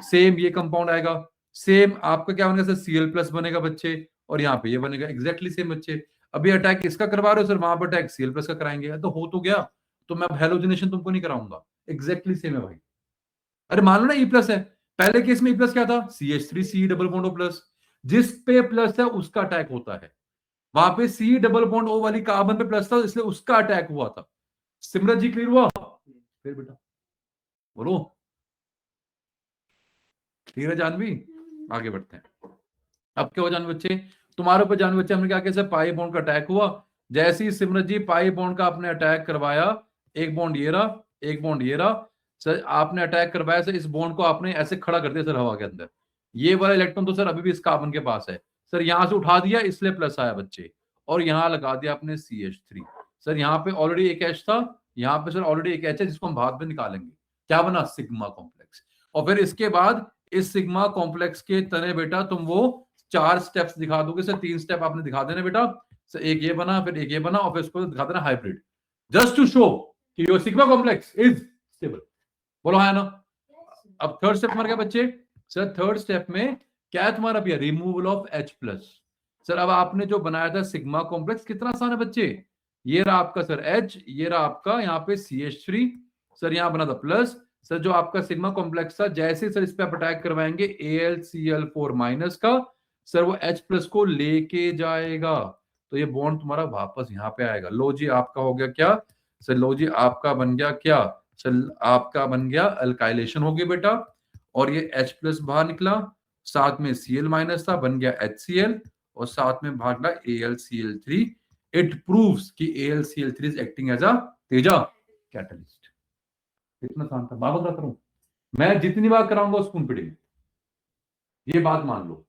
सेम ये कंपाउंड आएगा, सेम आपका क्या बनेगा सर, Cl+ बनेगा बच्चे, और यहाँ पे ये बनेगा एग्जैक्टली सेम बच्चे। अभी अटैक इसका करवा रहे हो सर, वहां पर अटैक Cl+ का कराएंगे, तो हो तो गया। तो मैं अब हेलोजिनेशन तुमको नहीं कराऊंगा, एग्जैक्टली सेम है भाई। अरे मान लो ना E+ है, पहले केस में E+ क्या था, CH3 डबल बॉन्ड O+, जिस पे प्लस है उसका अटैक होता है। वहां पे C डबल बॉन्ड O वाली कार्बन पे प्लस था, इसलिए उसका अटैक हुआ था। सिमरत जी क्लियर हुआ? फिर बेटा बोलो, क्लियर है जानवी? आगे बढ़ते हैं। अब क्या हो जानवी बच्चे, तुम्हारे ऊपर जानवी बच्चे, हमने क्या किया, पाई बॉन्ड का अटैक हुआ। जैसे ही सिमरत जी पाई बॉन्ड का आपने अटैक करवाया, एक बॉन्ड ये रहा, एक बॉन्ड ये रहा सर, आपने अटैक करवाया सर, इस बॉन्ड को आपने ऐसे खड़ा कर दिया सर हवा के अंदर। ये वाला इलेक्ट्रॉन तो सर अभी भी इस कार्बन के पास है सर, यहां से उठा दिया इसलिए प्लस आया बच्चे, और यहां लगा दिया आपने CH3। सर यहाँ पे ऑलरेडी एक H था, यहाँ पे सर ऑलरेडी एक H है, जिसको हम बाद में निकालेंगे, क्या बना, सिग्मा कॉम्प्लेक्स। और फिर इसके बाद इस सिग्मा कॉम्प्लेक्स के तने बेटा तुम वो 4 स्टेप्स दिखा दोगे सर, 3 स्टेप आपने दिखा देना बेटा सर, एक ये बना, फिर एक ये बना, और फिर इसको दिखा देना हाइब्रिड, जस्ट टू शो कि your sigma complex is stable. बोलो हाँ ना। अब थर्ड स्टेप हमारा क्या बच्चे, सर थर्ड स्टेप में क्या है तुम्हारा भैया, रिमूवल ऑफ H+। सर अब आपने जो बनाया था सिग्मा कॉम्प्लेक्स, कितना आसान है बच्चे, ये रहा आपका सर H, ये रहा आपका यहाँ पे CH3, सर यहाँ बना था प्लस। सर जो आपका सिग्मा कॉम्प्लेक्स था, जैसे सर इस पे आप अटैक करवाएंगे AlCl4- का, सर वो H+ को लेके जाएगा, तो ये बॉन्ड तुम्हारा वापस यहाँ पे आएगा। लो जी आपका हो गया क्या सर, लो जी आपका बन गया क्या, चल आपका बन गया अल्काइलेशन हो गया बेटा, और ये H+ बाहर निकला, साथ में Cl- था, बन गया HCl, और साथ में बाहर निकला AlCl3। इट प्रूव्स कि AlCl3 is acting as a तेजा कैटलिस्ट। इतना आसान था, बार बार करूं मैं, जितनी बार कराऊंगा स्पून फीडिंग, ये बात मान लो,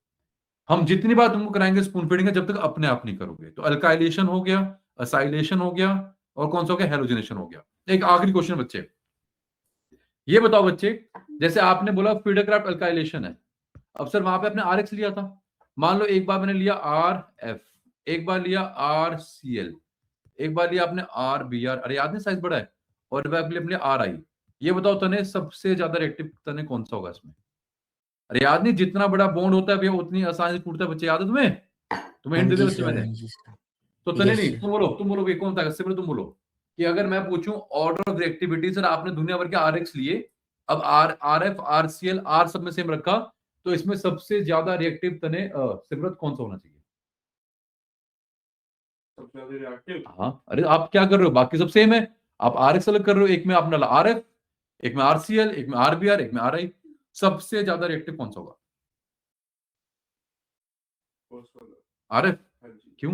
हम जितनी बार तुमको कराएंगे स्पून फीडिंग जब तक अपने आप नहीं करोगे। तो अल्काइलेशन हो गया, असाइलेशन हो गया, और कौन सा हो गया, हेलोजिनेशन हो गया। एक आखिरी क्वेश्चन बच्चे, ये बताओ बच्चे, जैसे आपने बोला फीडरक्राफ्ट अल्काइलेशन है, अब सर वहां पे आपने RX लिया था, मान लो एक बार मैंने लिया RF, एक बार लिया RCl, एक बार लिया आपने RBr, अरे याद नहीं साइज बड़ा है, और एक बार लिया RI। ये बताओ तने सबसे ज्यादा रिएक्टिव तने कौन सा होगा इसमें? अरे याद नहीं, जितना बड़ा बॉन्ड होता है भैया उतनी आसानी से टूटता है बच्चे, याद है तुम्हें? तुम्हें हाँ हिंट दे जी दिया बच्चे सर, मैंने। हाँ जी सर। तो तने यस नहीं, सर। तुम बोलो भैया कौन था, सिमरन तुम बोलो कि अगर मैं पूछूं ऑर्डर ऑफ रिएक्टिविटी, सर आपने दुनिया भर के RX लिए, अब RF RCl R सब में सेम रखा, तो इसमें सबसे ज्यादा रिएक्टिव तने सिमरत कौन सा होना चाहिए? सबसे ज्यादा रिएक्टिव, हाँ अरे आप क्या कर रहे हो, बाकी सब सेम है, आप RX अलग कर रहे हो, एक में आपने RF, एक में RCl, एक में RBr, एक में RI, सबसे ज्यादा रिएक्टिव कौन सा होगा? RF, क्यों?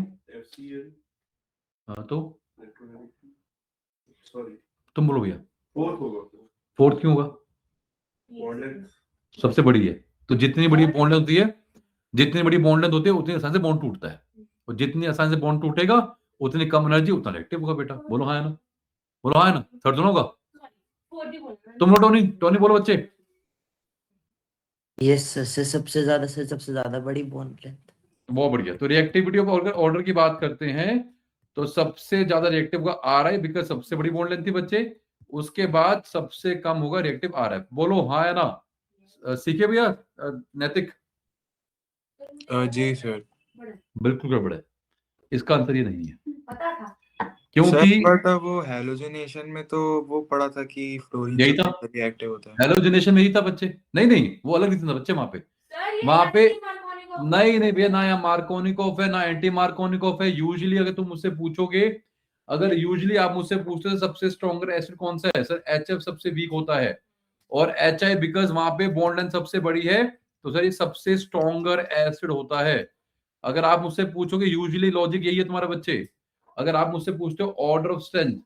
हाँ तो तुम बोलो भैया, फोर्थ क्यों होगा? सबसे बड़ी है, तो जितनी बड़ी बॉन्ड लेंथ होती है, जितनी बड़ी बॉन्ड लेंथ होती है उतनी आसानी से बॉन्ड टूटता है, और जितनी आसानी से बॉन्ड टूटेगा उतनी कम एनर्जी उतना रिएक्टिव होगा बेटा। बोलो हाँ है ना, बोलो हाँ है ना, थर्ड दोनों होगा। तुम बोलो टोनी, टोनी बोलो बच्चे। यस सर, सबसे ज्यादा बड़ी बॉन्ड लेंथ। बहुत बढ़िया, तो रिएक्टिविटी ऑफ ऑर्डर की बात करते हैं तो सबसे ज्यादा रिएक्टिव होगा RI, बिकॉज सबसे बड़ी बॉन्ड लेंथ थी बच्चे, उसके बाद सबसे कम होगा रिएक्टिव RF। बोलो हाँ है ना, सीखे भैया नैतिक? जी सर। बिल्कुल गड़बड़ है, इसका आंसर ये नहीं है, पता था। क्योंकि सर बट वो हेलोजिनेशन में तो वो पढ़ा था कि फ्लोरीन यही सबसे था, रिएक्टिव होता है। हेलोजिनेशन में ही था बच्चे, नहीं नहीं वो अलग रीजन था बच्चे वहां पे, वहां पे नहीं नहीं भैया, ना यहाँ मार्कोनिकॉफ है ना एंटी मार्कोनिकॉफ है। यूजुअली अगर तुम मुझसे पूछोगे, अगर यूजुअली आप मुझसे पूछते हो सबसे स्ट्रॉन्गर एसिड कौन सा है, सर HF सबसे वीक होता है, और HI बिकॉज वहां पे बॉन्ड लेंथ सबसे बड़ी है, तो सर ये सबसे स्ट्रॉन्गर एसिड होता है। अगर आप मुझसे पूछोगे, यूजुअली लॉजिक यही है तुम्हारे बच्चे, अगर आप मुझसे पूछते हो ऑर्डर ऑफ स्ट्रेंथ,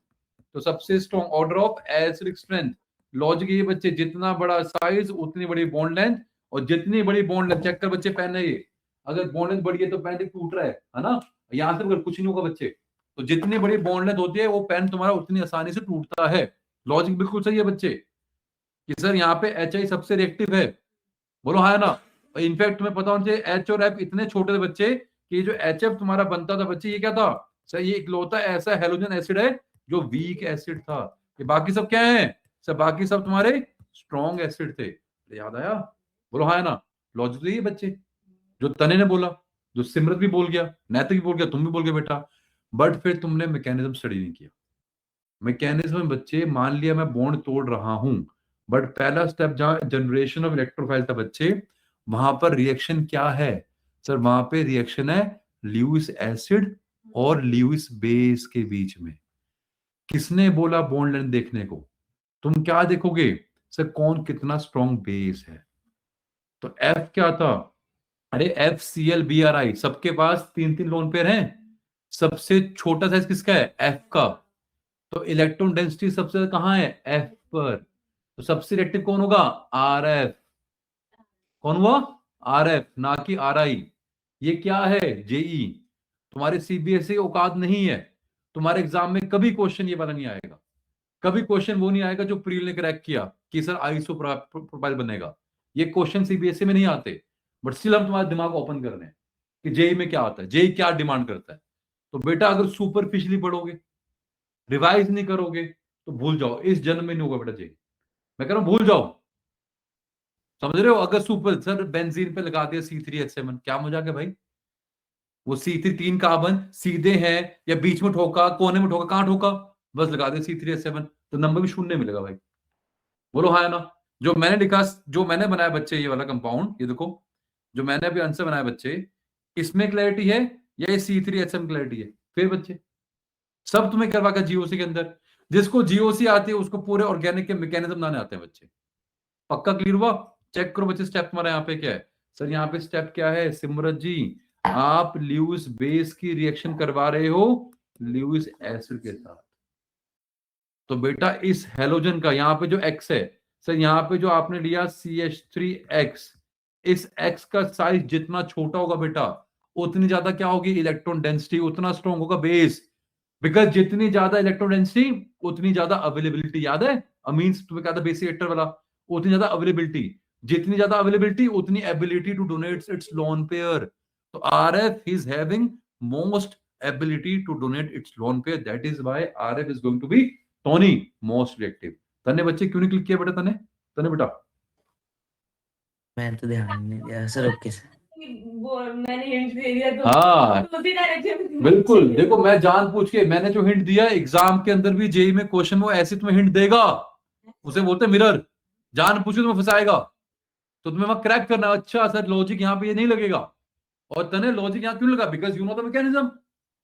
तो सबसे strong order of acidic strength, logic ये बच्चे, जितना बड़ा साइज उतनी बड़ी बॉन्ड लेंथ, और जितनी बड़ी बॉन्ड लेंथ, चेक कर बच्चे पेन है ये, अगर बॉन्ड लेंथ बड़ी है तो पेन टूट रहा है ना, यहां से कुछ नहीं होगा बच्चे, तो जितनी बड़ी बॉन्ड लेंथ होती है वो पेन तुम्हारा उतनी आसानी से टूटता है। लॉजिक बिल्कुल सही है बच्चे कि सर यहाँ पे HI सबसे रिएक्टिव है, बोलो हाँ ना। इनफैक्ट तुम्हें पता होना चाहिए H और F इतने छोटे थे बच्चे कि जो HF तुम्हारा बनता था बच्चे, ये क्या था सर, ये इकलौता ऐसा हैलोजन एसिड है जो वीक एसिड था। ये बाकी सब क्या है सर, बाकी सब तुम्हारे स्ट्रॉन्ग एसिड थे। याद आया, बोलो हाँ ना। लॉजिक ये बच्चे जो तने ने बोला, जो सिमरत भी बोल गया, नैतिक भी बोल गया, तुम भी बोल गए बेटा, बट फिर तुमने मैकेनिज्म स्टडी नहीं किया। मैकेनिज्म में बच्चे मान लिया मैं बॉन्ड तोड़ रहा हूं, बट पहला स्टेप जहां जनरेशन ऑफ इलेक्ट्रोफाइल था बच्चे, वहां पर रिएक्शन क्या है सर, वहां पे रिएक्शन है ल्यूइस एसिड और ल्यूइस बेस के बीच में। किसने बोला बॉन्ड लेंथ देखने को? तुम क्या देखोगे सर, कौन कितना स्ट्रॉन्ग बेस है। तो एफ क्या था, अरे FCl BRI, सबके पास 3 3 लोन पेयर हैं। सबसे छोटा साइज किसका है, एफ का। तो इलेक्ट्रॉन डेंसिटी सबसे ज्यादा कहां है, एफ पर। तो सबसे रिएक्टिव कौन होगा, RF। कौन हुआ, RF, ना कि RI। ये क्या है, JE। तुम्हारे CBSE औकात नहीं है, तुम्हारे एग्जाम में कभी क्वेश्चन ये वाला नहीं आएगा। कभी क्वेश्चन वो नहीं आएगा जो प्रील ने क्रैक किया कि सर आइसो प्रोफाइल बनेगा। ये क्वेश्चन CBSE में नहीं आते, बट स्टिल हम तुम्हारा दिमाग ओपन कर रहे हैं कि जेई में क्या आता है, जेई क्या डिमांड करता है। तो बेटा अगर सुपरफिशियली पढ़ोगे, रिवाइज नहीं करोगे, तो भूल जाओ, इस जन्म में नहीं होगा बेटा जेई। मैं कह रहा हूं भूल जाओ, समझ रहे हो। अगर सुपर सर बेंजीन पे लगा दिया C3H7, क्या मजाक है भाई। वो C3 3 कार्बन सीधे हैं या बीच में ठोका, कोने में ठोका, कहां ठोका, बस लगा दिया C3H7, तो नंबर भी शून्य मिलेगा भाई। बोलो हाँ ना। जो मैंने लिखा, जो मैंने बनाया बच्चे, ये वाला कंपाउंड, ये देखो जो मैंने अभी आंसर बनाया बच्चे, इसमें क्लैरिटी है या ये C3H7 क्लैरिटी है। फिर बच्चे सब तुम्हें करवा कर GOC के अंदर, जिसको GOC आती है उसको पूरे ऑर्गेनिक के मैकेनिज्म बनाने आते हैं बच्चे। पक्का क्लियर हुआ। चेक करो बच्चे स्टेप हमारा यहाँ पे क्या है सर, यहाँ पे स्टेप क्या है सिमरत जी, आप ल्यूइस बेस की रिएक्शन करवा रहे हो ल्यूइस एसिड के साथ। तो बेटा इस हेलोजन का यहाँ पे जो X है सर, यहाँ पे जो आपने लिया CH3X, इस X का साइज जितना छोटा होगा बेटा, उतनी ज्यादा क्या होगी इलेक्ट्रॉन डेंसिटी, उतना स्ट्रॉन्ग होगा बेस। बिकॉज जितनी ज्यादा इलेक्ट्रॉन डेंसिटी उतनी ज्यादा अवेलेबिलिटी। याद है अमीन्स तुम्हें क्या था बेसिक रिएक्टर वाला, उतनी ज्यादा अवेलेबिलिटी, जितनी ज्यादा अवेलेबिलिटी उतनी ability to donate its lone pair. तो RF is having most ability to donate its lone pair, that is why RF is going to be Tony most reactive. तने बच्चे क्यों नहीं क्लिक किया बेटा, तने तने बेटा मैं तो ध्यान नहीं दिया सर। Okay sir. मैंने हिंट दे दिया तो हाँ उसी डायरेक्शन में बिल्कुल। देखो मैं जान पूछ के मैंने जो हिंट दिया, एग्जाम के अंदर भी जेई में क्वेश्चन वो ऐसे तुम्हें हिंट देगा, उसे बोलते हैं मिरर। जान पूछ के तुम्हें फंसाएगा, तो तुम्हें वहां क्रैक करना, अच्छा सर लॉजिक यहाँ पे ये नहीं लगेगा। और तने लॉजिक यहाँ क्यों लगा, because you know the mechanism.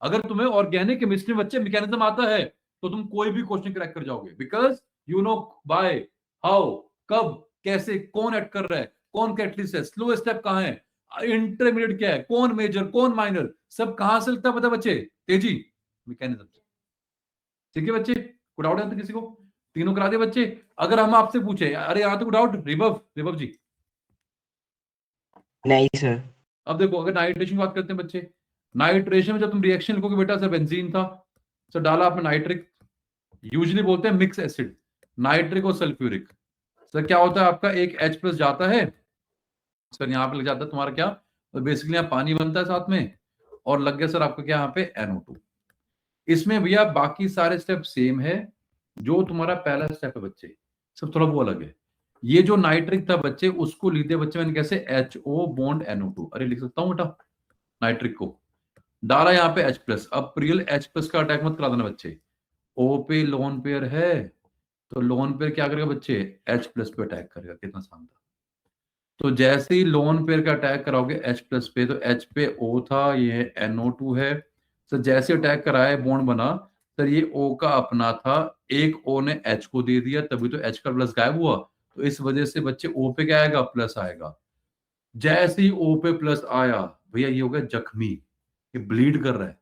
अगर तुम्हें ऑर्गेनिक केमिस्ट्री में बच्चे मैकेनिज्म आता है तो तुम कोई भी क्वेश्चन क्रैक कर जाओगे, because you know by how, कब, कैसे, कौन ऐड कर रहा है, कौन कैटलिस्ट है, स्लो स्टेप कहाँ है, इंटरमीडिएट क्या है, कौन मेजर कौन माइनर, सब कहां से लगता है पता बच्चे, तेजी मैकेनिज्म। ठीक है बच्चे, कोई डाउट है तो किसी को, तीनों करा दे बच्चे। अगर हम आपसे पूछे अरे यहाँ तो कोई डाउट, रिबव रिबव जी। नहीं सर। अब देखो अगर नाइट्रेशन की बात करते हैं बच्चे, नाइट्रेशन में जब तुम रिएक्शन लिखोगे बेटा, सर बेंजीन था, सर डाला आपने नाइट्रिक, यूजुअली बोलते हैं मिक्स एसिड, नाइट्रिक और सल्फ्यूरिक। सर क्या होता है आपका, एक H+ जाता है सर, यहाँ पे लग जाता है तुम्हारा क्या, तो बेसिकली यहाँ पानी बनता है साथ में, और लग गया सर आपका क्या यहाँ पे NO2। इसमें भैया बाकी सारे स्टेप सेम है, जो तुम्हारा पहला स्टेप है बच्चे, सब थोड़ा वो अलग है। ये जो नाइट्रिक था बच्चे, उसको लिखते बच्चे मैंने कैसे, HO बॉन्ड NO2। अरे लिख सकता हूँ बेटा, नाइट्रिक को डाला यहाँ पे H+। अब रियल H+ का अटैक मत करा देना बच्चे, O पे लोन पेयर है तो लोन पेयर क्या करेगा बच्चे, H+ पे अटैक करेगा। कितना शानदार। तो जैसे ही लोन पेयर का अटैक कराओगे H+ पे, तो H पे O था, ये NO2 है। तो जैसे अटैक कराए बॉन्ड बना, सर ये O का अपना था, एक O ने H को दे दिया, तभी तो H का प्लस गायब हुआ। तो इस वजह से बच्चे O पे क्या आएगा, प्लस आएगा। जैसे ही O पे प्लस आया भैया, ये हो गया जख्मी, ये ब्लीड कर रहा है।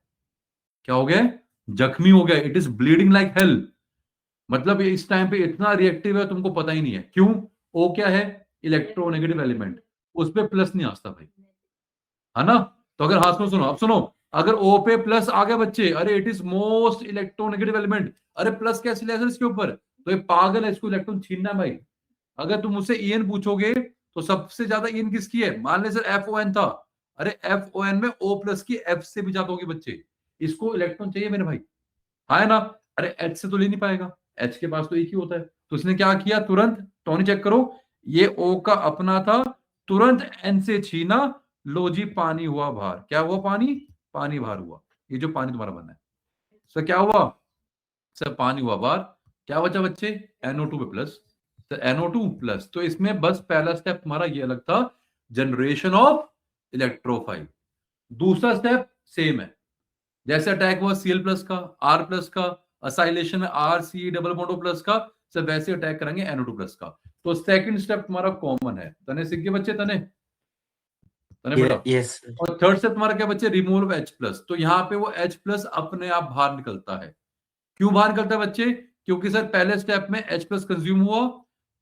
क्या हो गया, जख्मी हो गया, it is bleeding like hell. मतलब ये इस टाइम पे इतना रिएक्टिव है तुमको पता ही नहीं है क्यों। O क्या है, इलेक्ट्रोनेगेटिव एलिमेंट, उस पे प्लस नहीं आता भाई, है ना। तो अगर हाँ सुनो सुनो, अब सुनो, अगर O पे प्लस आ गया बच्चे, अरे it is most electronegative element, अरे प्लस कैसे ले इसके ऊपर, तो ये पागल है, इसको इलेक्ट्रॉन छीनना है भाई। अगर तुम मुझसे EN पूछोगे तो सबसे ज्यादा EN किसकी है, मान ले सर FON था, अरे FON में O प्लस की F से भी ज्यादा होगी बच्चे, इसको इलेक्ट्रॉन चाहिए मेरे भाई, है ना। अरे H से तो ले नहीं पाएगा, H के पास तो एक ही होता है, तो इसने क्या किया, तुरंत टोनी चेक करो, ये O का अपना था, तुरंत N से छीना, लो जी पानी हुआ बाहर, क्या हुआ, पानी बाहर हुआ, ये जो पानी तुम्हारा बना है सर क्या हुआ, सर पानी हुआ बाहर, क्या बचा बच्चे, NO2 पे प्लस, तो NO2 प्लस, तो इसमें बस पहला स्टेप तुम्हारा ये अलग था, जनरेशन ऑफ इलेक्ट्रोफाइल। दूसरा स्टेप सेम है, जैसे अटैक हुआ Cl प्लस का, R प्लस का, असाइलेशन में RC double bond O plus का, सब वैसे अटैक करेंगे NO2 प्लस का। तो सेकंड स्टेप तुम्हारा कॉमन है, तने सीख गए बच्चे, तने बेटा। Yes sir. और थर्ड स्टेप तुम्हारा क्या बच्चे, रिमूवल ऑफ H प्लस, तो यहाँ पे वो H प्लस अपने आप बाहर निकलता है। क्यों बाहर निकलता है बच्चे, क्योंकि सर पहले स्टेप में H प्लस कंज्यूम हुआ,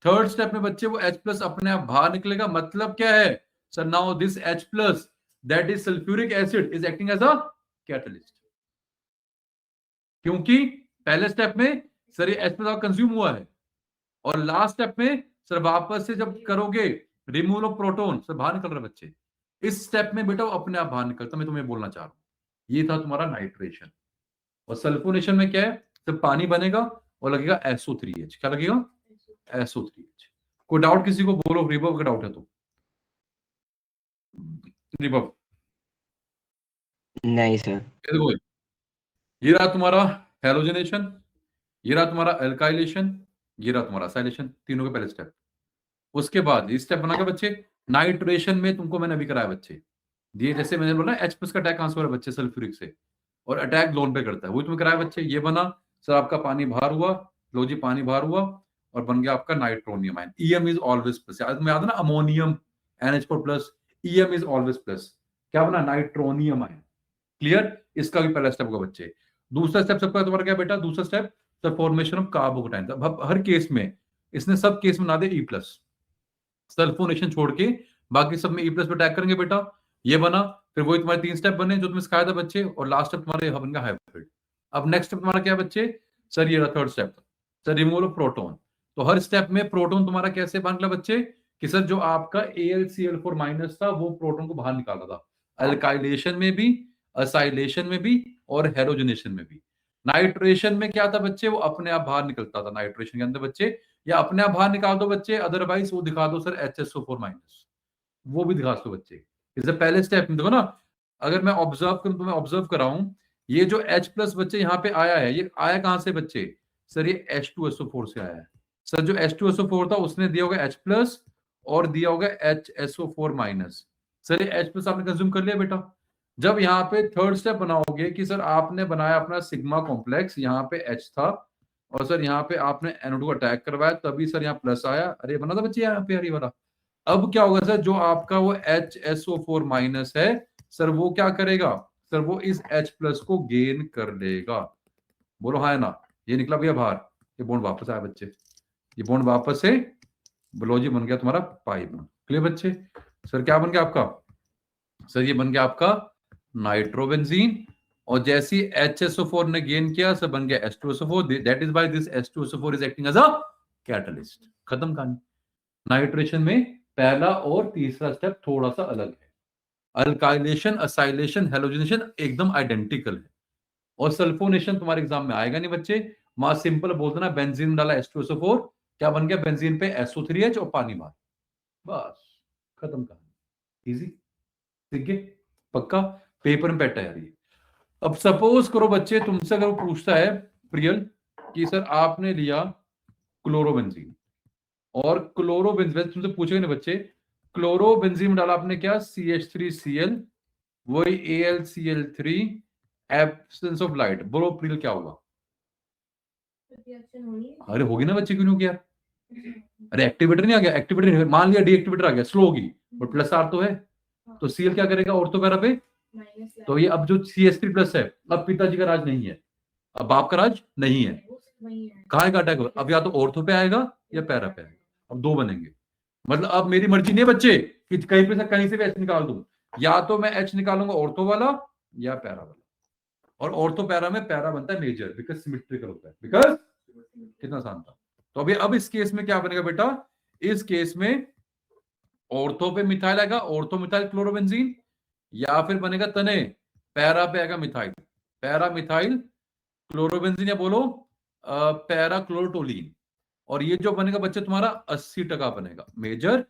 थर्ड स्टेप में बच्चे वो H प्लस अपने आप बाहर निकलेगा, मतलब क्या है sir, now this H plus that is sulphuric acid is acting as a catalyst, क्योंकि पहले स्टेप में सर ये H प्लस कंज्यूम हुआ है, और लास्ट स्टेप में सर वापस से जब करोगे रिमूवल ऑफ प्रोटॉन, सर बाहर निकल रहे बच्चे, इस स्टेप में बेटा वो अपने आप बाहर निकलता, मैं तुम्हें बोलना चाह रहा हूं। ये था तुम्हारा नाइट्रेशन। और सल्फोनेशन में क्या है, सिर्फ पानी बनेगा और लगेगा SO3H, क्या लगेगा, SO3H। कोई डाउट किसी को, बोलो रिबव का डाउट है तो, रिबव। नहीं सर। देखो ये रहा तुम्हारा हेलोजनेशन, ये रहा तुम्हारा एल्काइलेशन, ये रहा तुम्हारा असाइलेशन, तीनों के पहले स्टेप। उसके बाद इस स्टेप बना के बच्चे नाइट्रेशन में तुमको मैंने अभी कराया बच्चे, ये जैसे मैंने बोला H प्लस का अटैक कहां से हो रहा है बच्चे, सल्फ्यूरिक से, और अटैक लोन पे करता है, वही तुम्हें कराया बच्चे। ये बना सर आपका पानी बाहर हुआ, लो जी पानी बाहर हुआ, और बन गया आपका nitronium ion. EM is always plus, तुम्हें याद है ना, ammonium NH4 plus, EM is always plus, क्या बना, नाइट्रोनियम आयन। क्लियर, इसका भी पहला स्टेप होगा बच्चे। दूसरा स्टेप सबका तुम्हारा क्या बेटा, दूसरा step sir formation of carbocation. Her case में इसने सब केस में बना दे E प्लस, सल्फोनेशन छोड़ के बाकी सब में E प्लस पे अटैक करेंगे बेटा, ये बना। फिर वही तुम्हारे 3 स्टेप बने जो तुम्हें सिखाया था बच्चे, और लास्ट स्टेप तुम्हारे बन गया हाइब्रिड। अब नेक्स्ट स्टेप तुम्हारा क्या है बच्चे, सर ये third step sir removal of proton. तो हर स्टेप में प्रोटॉन तुम्हारा कैसे बाहर निकला बच्चे, कि सर जो आपका AlCl4 माइनस था वो प्रोटॉन को बाहर निकाला था, अल्काइलेशन में भी, असाइलेशन में भी, और हेलोजनेशन में भी। नाइट्रेशन में क्या था बच्चे, वो अपने आप बाहर निकलता था नाइट्रेशन के अंदर बच्चे, या अपने आप बाहर निकाल दो बच्चे, अदरवाइज वो दिखा दो सर HSO4 माइनस, वो भी दिखा दो बच्चे। इससे पहले स्टेप में देखो ना, अगर मैं ऑब्जर्व करूं तो मैं ऑब्जर्व कर रहा हूं, ये जो H प्लस बच्चे यहाँ पे आया है, ये आया कहां से बच्चे, सर ये H2SO4 से आया है। सर जो H2SO4 था उसने दिया होगा H प्लस और दिया होगा HSO4 माइनस, सर ये H प्लस आपने कंज्यूम कर लिया बेटा। जब यहाँ पे थर्ड स्टेप बनाओगे कि सर आपने बनाया अपना सिग्मा कॉम्प्लेक्स, यहाँ पे H था, और सर यहाँ पे आपने NO2 अटैक करवाया, तभी सर यहाँ प्लस आया, अरे बना था बच्चे यहाँ पे हरी वाला। अब क्या होगा सर, जो आपका वो HSO4 माइनस है सर, वो क्या करेगा सर, वो इस H प्लस को गेन कर लेगा, बोलो हाँ है ना, ये निकला भैया बाहर, ये बॉन्ड वापस आया बच्चे, ये बॉन्ड वापस से बोलो जी बन गया तुम्हारा पाई बॉन्ड। क्लियर बच्चे, सर क्या बन गया आपका, सर ये बन गया आपका नाइट्रोबेंजीन, और जैसी HSO4 ने गेन किया सर बन गया H2SO4, that is by this H2SO4 is acting as a catalyst. खत्म कहानी। नाइट्रेशन में पहला और तीसरा स्टेप थोड़ा सा अलग है, अल्काइलेशन, असाइलेशन, हेलोजनेशन एकदम आइडेंटिकल है, और सल्फोनेशन तुम्हारे एग्जाम में आएगा नहीं बच्चे, वहां सिंपल बोल देना बेंजीन डाला H2SO4, क्या बन गया बेंजीन पे SO3H और पानी बाहर, बस खत्म कहानी, इजी, ठीक है, पक्का, पेपर में बैठा है ये। अब सपोज करो बच्चे तुमसे अगर वो पूछता है प्रियल कि सर आपने लिया क्लोरोबेंजीन, और क्लोरोबेंजीन तुमसे पूछेगा ना बच्चे, क्लोरोबेंजीन में डाला आपने क्या CH3Cl, वही AlCl3, एब्सेंस ऑफ लाइट, बोलो प्रियल क्या होगा, रिएक्शन होनी है। अरे होगी ना बच्चे, क्यों नहीं होगी यार, अरे एक्टिवेटर नहीं आ गया, एक्टिवेटर मान लिया डीएक्टिवेटर आ गया, स्लो होगी, और प्लस R तो है, तो Cl क्या करेगा ऑर्थो पैरा पे, माइनस तो ये अब जो CH3 प्लस है, अब पिताजी का राज नहीं है, अब बाप का राज नहीं है, कहाँ का अटैक होगा, अब या तो ऑर्थो पे आएगा या पैरा पे आएगा, अब दो बनेंगे। मतलब अब मेरी मर्जी नहीं है बच्चे कि कहीं पे से कहीं से भी H निकाल दूं, या तो मैं H निकालूंगा ऑर्थो वाला, या पैरा वाला। और ऑर्थो पैरा में पैरा बनता है मेजर, बिकॉज सिमेट्रिकल होता है, बिकॉज कितना आसान था। तो अभी अब इस केस में क्या बनेगा बेटा, इस केस में ऑर्थो पे मिथाइल आएगा, ऑर्थो मिथाइल क्लोरोबेंजीन, या फिर बनेगा तने पैरा पे आएगा मिथाइल, पैरा मिथाइल क्लोरोबेंजीन, या बोलो पैरा क्लोरोटोलिन। और ये जो बनेगा बच्चे तुम्हारा 80% बनेगा मेजर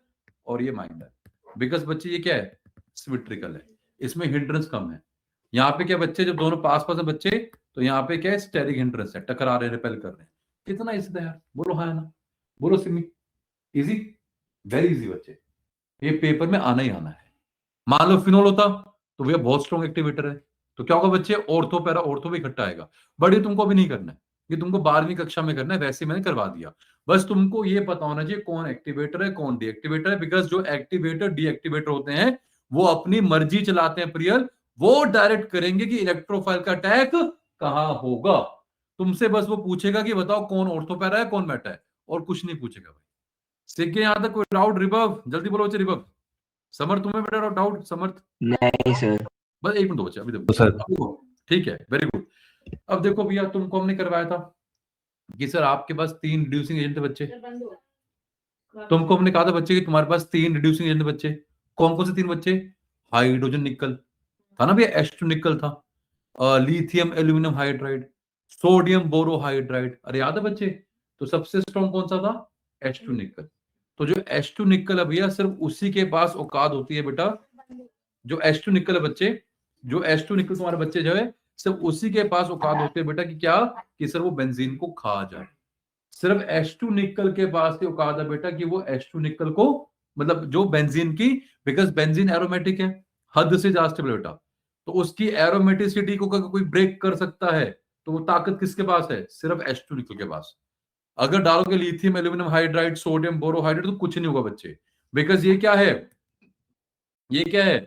और ये माइनर, बिकॉज बच्चे ये क्या है, सिमेट्रिकल है, इसमें हिंड्रेंस कम है। यहाँ पे क्या बच्चे जब दोनों पास पास है बच्चे, तो यहाँ पे क्या है, स्टेरिक हिंड्रेंस है, टकरा रहे, रिपेल कर रहे हैं। कितना इजी था यार, बोलो हाँ ना, बोलो सिमी, इजी, वेरी इजी बच्चे, ये पेपर में आना ही आना है। मान लो फिनोल होता तो भैया बहुत स्ट्रॉन्ग एक्टिवेटर है, तो क्या होगा बच्चे, ऑर्थो पैरा ऑर्थो भी इकट्ठा आएगा। बट ये तुमको अभी नहीं करना है, ये तुमको 12वीं कक्षा में करना है, वैसे मैंने करवा दिया। बस तुमको ये पता होना चाहिए कौन एक्टिवेटर है कौन डीएक्टिवेटर है, बिकॉज जो एक्टिवेटर डीएक्टिवेटर होते हैं वो अपनी मर्जी चलाते हैं प्रियल, वो डायरेक्ट करेंगे कि इलेक्ट्रोफाइल का अटैक कहां होगा। तुमसे बस वो पूछेगा कि बताओ कौन ऑर्थो पैरा है कौन मेटा है, और कुछ नहीं पूछेगा भाई। सीख गए यहां तक, कोई डाउट? रिबव जल्दी बोलो बच्चे, रिबव। समर्थ तुम्हें बेटा डाउट? समर्थ नहीं सर। बस एक मिनट दो बच्चे, अभी देखो सर, ठीक है, वेरी गुड। अब देखो भैया, तुमको हमने करवाया था कि सर आपके पास 3 रिड्यूसिंग एजेंट थे बच्चे, तुमको हमने कहा था बच्चे कि तुम्हारे पास 3 रिड्यूसिंग एजेंट बच्चे। कौन कौन से 3 बच्चे? हाइड्रोजन निकल था ना भैया, H2 निकल था, lithium aluminium hydride, sodium borohydride, अरे याद है बच्चे? तो सबसे स्ट्रॉन्ग कौन सा था? H2 निकल। तो जो H2 निकल है भैया, सिर्फ उसी के पास औकात होती है बेटा, जो H2 निकल है बच्चे, जो H2 निकल तुम्हारे बच्चे जो है, सिर्फ उसी के पास औकात होती है बेटा कि क्या, कि सर वो बेंजीन को खा जाए। सिर्फ H2 निकल के पास की औकात है बेटा कि वो H2 निकल को, मतलब जो बेंजीन की, बिकॉज बेंजीन एरोमेटिक है, हद से ज्यादा स्टेबल बेटा, तो उसकी एरोमेटिसिटी को कोई ब्रेक कर सकता है, तो वो ताकत किसके पास है? सिर्फ H2 निकल के पास। अगर डालोगे lithium aluminium hydride, sodium borohydride, तो कुछ नहीं होगा बच्चे, बिकॉज ये क्या है, ये क्या है,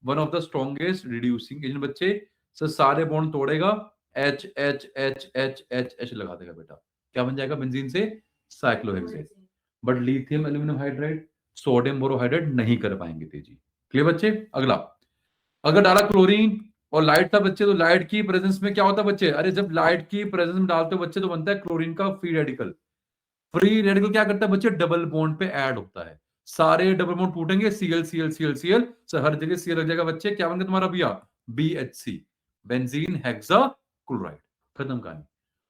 one of the strongest reducing agent बच्चे। सर सारे बॉन्ड तोड़ेगा, H H H H H H लगा देगा बेटा, क्या बन जाएगा बेंजीन से? Cyclohexane. But lithium aluminium hydride, sodium borohydride नहीं कर पाएंगे तेजी। क्लियर बच्चे? अगला, अगर डाला क्लोरीन और लाइट था बच्चे, तो लाइट की प्रेजेंस में क्या होता है बच्चे? अरे जब लाइट की प्रेजेंस में डालते हो बच्चे, तो बनता है क्लोरीन का फ्री रेडिकल। फ्री रेडिकल क्या करता है बच्चे? डबल बॉन्ड पे ऐड होता है, सारे डबल बॉन्ड टूटेंगे, Cl Cl Cl Cl, sir हर जगह Cl लग जाएगा बच्चे, क्या बन गया तुम्हारा भैया? BHC, बेंजीन हेक्साक्लोराइड, खत्म कहानी।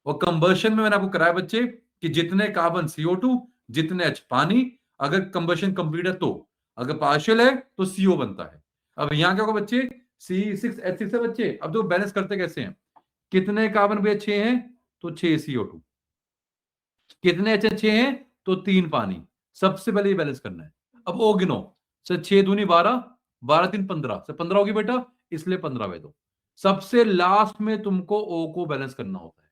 और कंबशन में मैंने आपको कराया बच्चे कि जितने कार्बन CO2, जितने H पानी, अगर कंबशन कंप्लीट है तो, अगर पार्शियल है तो CO बनता है। अब यहाँ क्या होगा बच्चे? C6H6 है बच्चे। अब तो बैलेंस करते कैसे हैं? कितने कार्बन भैया? 6 हैं, तो 6 CO2, कितने H6 हैं? तो 3 पानी। सबसे पहले ये बैलेंस करना है। अब ओ गिनो, सर 6 दूनी 12, 12 3 15, सर 15 होगी बेटा, इसलिए 15 वे दो। सबसे लास्ट में तुमको ओ को बैलेंस करना होता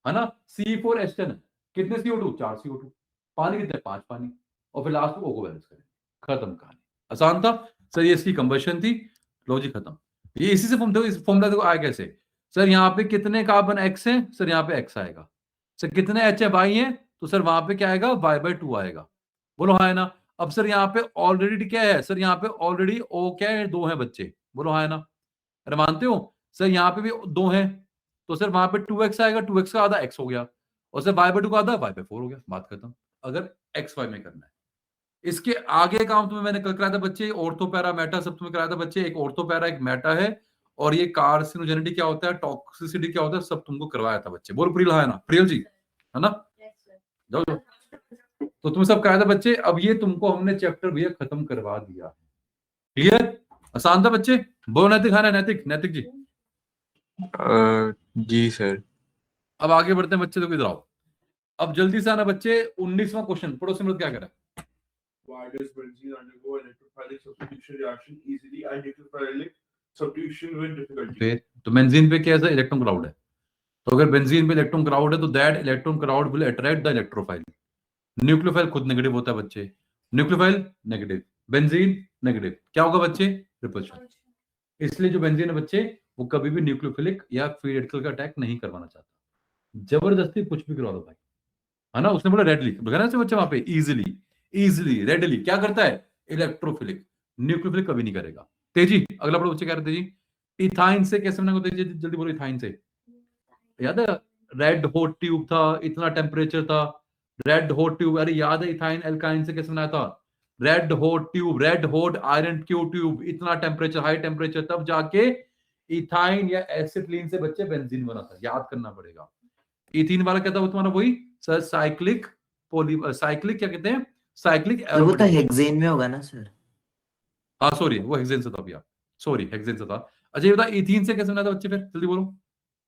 है ना? C4H10, कितने CO2? 4 CO2, पानी कितने? 5 पानी, और फिर लास्ट में ओ को बैलेंस करें, खत्म कहानी। आसान था सर, ये इसकी कंबशन थी, लो जी खत्म। ये इसी से फॉर्मूला देखो आया कैसे, सर यहाँ पे कितने कार्बन X हैं? सर यहाँ पे X आएगा। सर कितने H वाई हैं? तो सर वहां पे क्या आएगा? Y/2 आएगा। बोलो हाँ है ना? अब सर यहाँ पे ऑलरेडी क्या है? सर यहाँ पे ऑलरेडी O क्या है? 2 है बच्चे, बोलो हाँ है ना? अरे मानते हो? सर यहाँ पे भी 2 है, तो सर वहां पे 2x आएगा, 2x का आधा x हो गया, और सर y/2 का आधा y/4 हो गया, बात खत्म। अगर xy में करना है, इसके आगे काम तुम्हें मैंने कल कराया था बच्चे, ऑर्थो पैरा मेटा सब तुम्हें कराया था बच्चे, एक ऑर्थो पैरा एक मेटा है, और ये कार्सिनोजेनिटी क्या होता है, टॉक्सिसिटी क्या होता है, सब तुमको करवाया था बच्चे। बोल प्रियल हाँ है ना? प्रियल जी है ना? जाओ जाओ, तो तुम्हें सब कराया था बच्चे। अब ये तुमको हमने चैप्टर भैया खत्म करवा दिया। क्लियर? आसान था बच्चे? बोलो नैतिक हाँ, नैतिक, नैतिक जी। जी सर। अब आगे बढ़ते हैं बच्चे, तो इधर आओ। अब जल्दी से आना बच्चे, 19वां क्वेश्चन पढ़ो। सिमरत क्या करा? Why does benzene undergo electrophilic substitution reaction easily and nucleophilic substitution with difficulty? तो बेंजीन पे क्या है? इलेक्ट्रॉन क्राउड है, तो अगर बेंजीन पे इलेक्ट्रॉन क्राउड है तो that electron crowd will attract the electrophile. Nucleophile खुद नेगेटिव होता है बच्चे, न्यूक्लियोफाइल नेगेटिव, बेंजीन नेगेटिव, क्या होगा बच्चे? रिपल्शन। इसलिए जो बेंजीन है बच्चे, वो कभी भी न्यूक्लियोफिलिक या फ्री रेडिकल का अटैक नहीं करवाना चाहता। जबरदस्ती कुछ भी करवा दो भाई, है ना? उसने बोला रेडली, बच्चे वहां पे इजिली, इजिली रेडली क्या करता है? इलेक्ट्रोफिलिक, न्यूक्लियोफिलिक कभी नहीं करेगा। तेजी अगला पढ़ो बच्चे, क्या रहते जी? इथाइन से कैसे बनाएंगे बताइए, जल्दी बोलो। इथाइन से याद है, रेड हॉट ट्यूब था, इतना टेम्परेचर था, रेड हॉट ट्यूब। अरे याद है इथाइन एल्काइन से कैसे बनाया था, red hot tube, red hot iron tube, इतना टेम्परेचर, हाई टेम्परेचर, तब जाके इथाइन या एसिटिलीन से बच्चे बेंजीन बना था। याद करना पड़ेगा। इथीन वाला क्या था वो तुम्हारा, वही सर साइक्लिक साइक्लिक क्या कहते हैं, साइक्लिक सर वो तो एरोमेटिक। हेक्सेन में होगा ना सर? हाँ सॉरी, वो हेक्सेन से था भैया, सॉरी हेक्सेन से था। अच्छा ये बता इथीन से कैसे बना था बच्चे, फिर जल्दी बोलो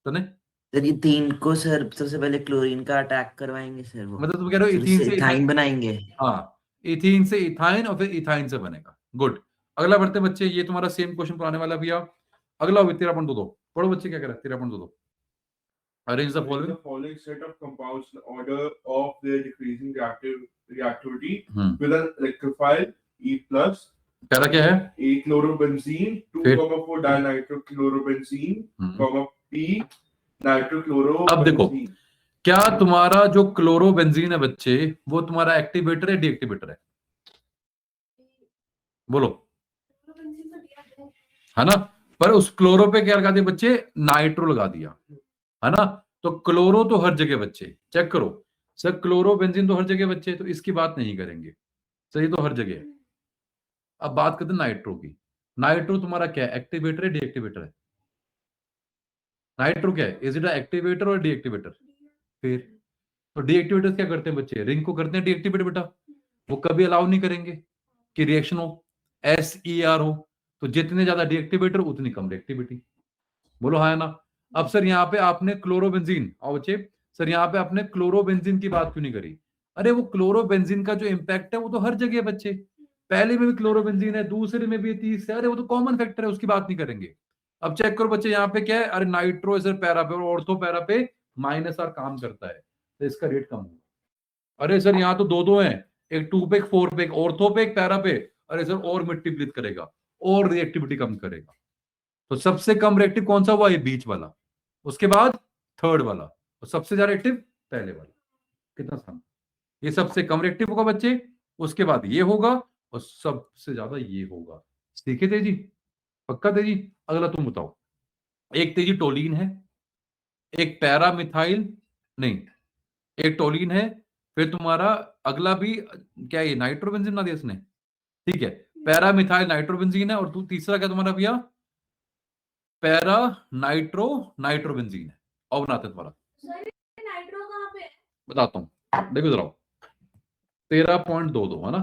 तने। सर ये तीन को सर सबसे पहले क्लोरीन का अटैक करवाएंगे सर, वो मतलब तुम कह रहे हो फिर इथीन उससे से इथाइन बनाएंगे। हाँ, इथीन से इथाइन और फिर इथाइन से बनेगा। गुड। अगला बढ़ते हैं बच्चे, ये तुम्हारा सेम क्वेश्चन को आने वाला भैया। अगला 13.22 पढ़ो बच्चे, क्या कह रहा है 13.22। Arrange the Arrange following. the following set of compounds in order of their decreasing reactivity hmm, with an electrophile E plus, पहला क्या है, A chlorobenzene, फिर? 2,4 dinitrochlorobenzene, हम्म। P nitrochlorobenzene. अब देखो, क्या तुम्हारा जो क्लोरोबेंजीन है बच्चे, वो तुम्हारा एक्टिवेटर है डीएक्टिवेटर है, बोलो, है ना। पर उस क्लोरो पे क्या लगा दिया बच्चे, नाइट्रो लगा दिया, है ना। तो क्लोरो तो हर जगह बच्चे, चेक करो सर, क्लोरोबेंजीन तो हर जगह बच्चे, तो इसकी बात नहीं करेंगे सर, ये तो हर जगह है। अब बात करते हैं नाइट्रो की। नाइट्रो तुम्हारा क्या है, एक्टिवेटर है डीएक्टिवेटर है? नाइट्रो क्या है, इज इट एक्टिवेटर और डीएक्टिवेटर? फिर तो डीएक्टिवेटर क्या करते हैं बच्चे, रिंग को करते हैं डीएक्टिवेट बेटा। वो कभी अलाउ नहीं करेंगे कि रिएक्शन हो, SER हो। तो जितने ज्यादा डीएक्टिवेटर उतनी कम रिएक्टिविटी, बोलो हाँ है ना। अब सर यहाँ पे आपने क्लोरोबेंजीन, और बच्चे सर यहाँ पे आपने क्लोरोबेंजीन की बात क्यों नहीं करी? अरे वो क्लोरोबेंजीन का जो इम्पैक्ट है वो तो हर जगह है बच्चे, पहले में भी क्लोरोबेंजीन है, दूसरे में भी, तीसरे, अरे वो तो कॉमन फैक्टर है, उसकी बात नहीं करेंगे। अब चेक करो बच्चे, यहाँ पे क्या है, अरे नाइट्रो सर पैरा पे और ऑर्थो पैरा पे -R काम करता है, तो इसका रेट कम होगा। अरे सर यहाँ तो दो हैं, एक 2 पे एक 4 पे, एक ऑर्थो पे एक पैरा पे, अरे सर और मल्टीप्लिकेट करेगा और रिएक्टिविटी कम करेगा। तो सबसे कम रिएक्टिव कौन सा हुआ, ये बीच वाला, उसके बाद थर्ड वाला, और सबसे ज्यादा एक्टिव पहले वाला। कितना आसान, ये सबसे कम रिएक्टिव होगा बच्चे, उसके बाद ये होगा, और सबसे ज्यादा ये होगा। सीखे तेजी, पक्का तेजी। अगला तुम बताओ, एक तेजी टोलीन है, एक पैरामिथाइल, नहीं, एक टोलीन है, फिर तुम्हारा अगला भी क्या, ये नाइट्रोबेंजीन ना दिया इसने, ठीक है, पैरामिथाइल नाइट्रोबेंजीन है, और तीसरा क्या तुम्हारा भैया, पैरा नाइट्रोबेंजीन है। और बनाते हैं तुम्हारा, नाइट्रो कहाँ पे है? बताता हूं, देखो जरा, 13.22 है ना।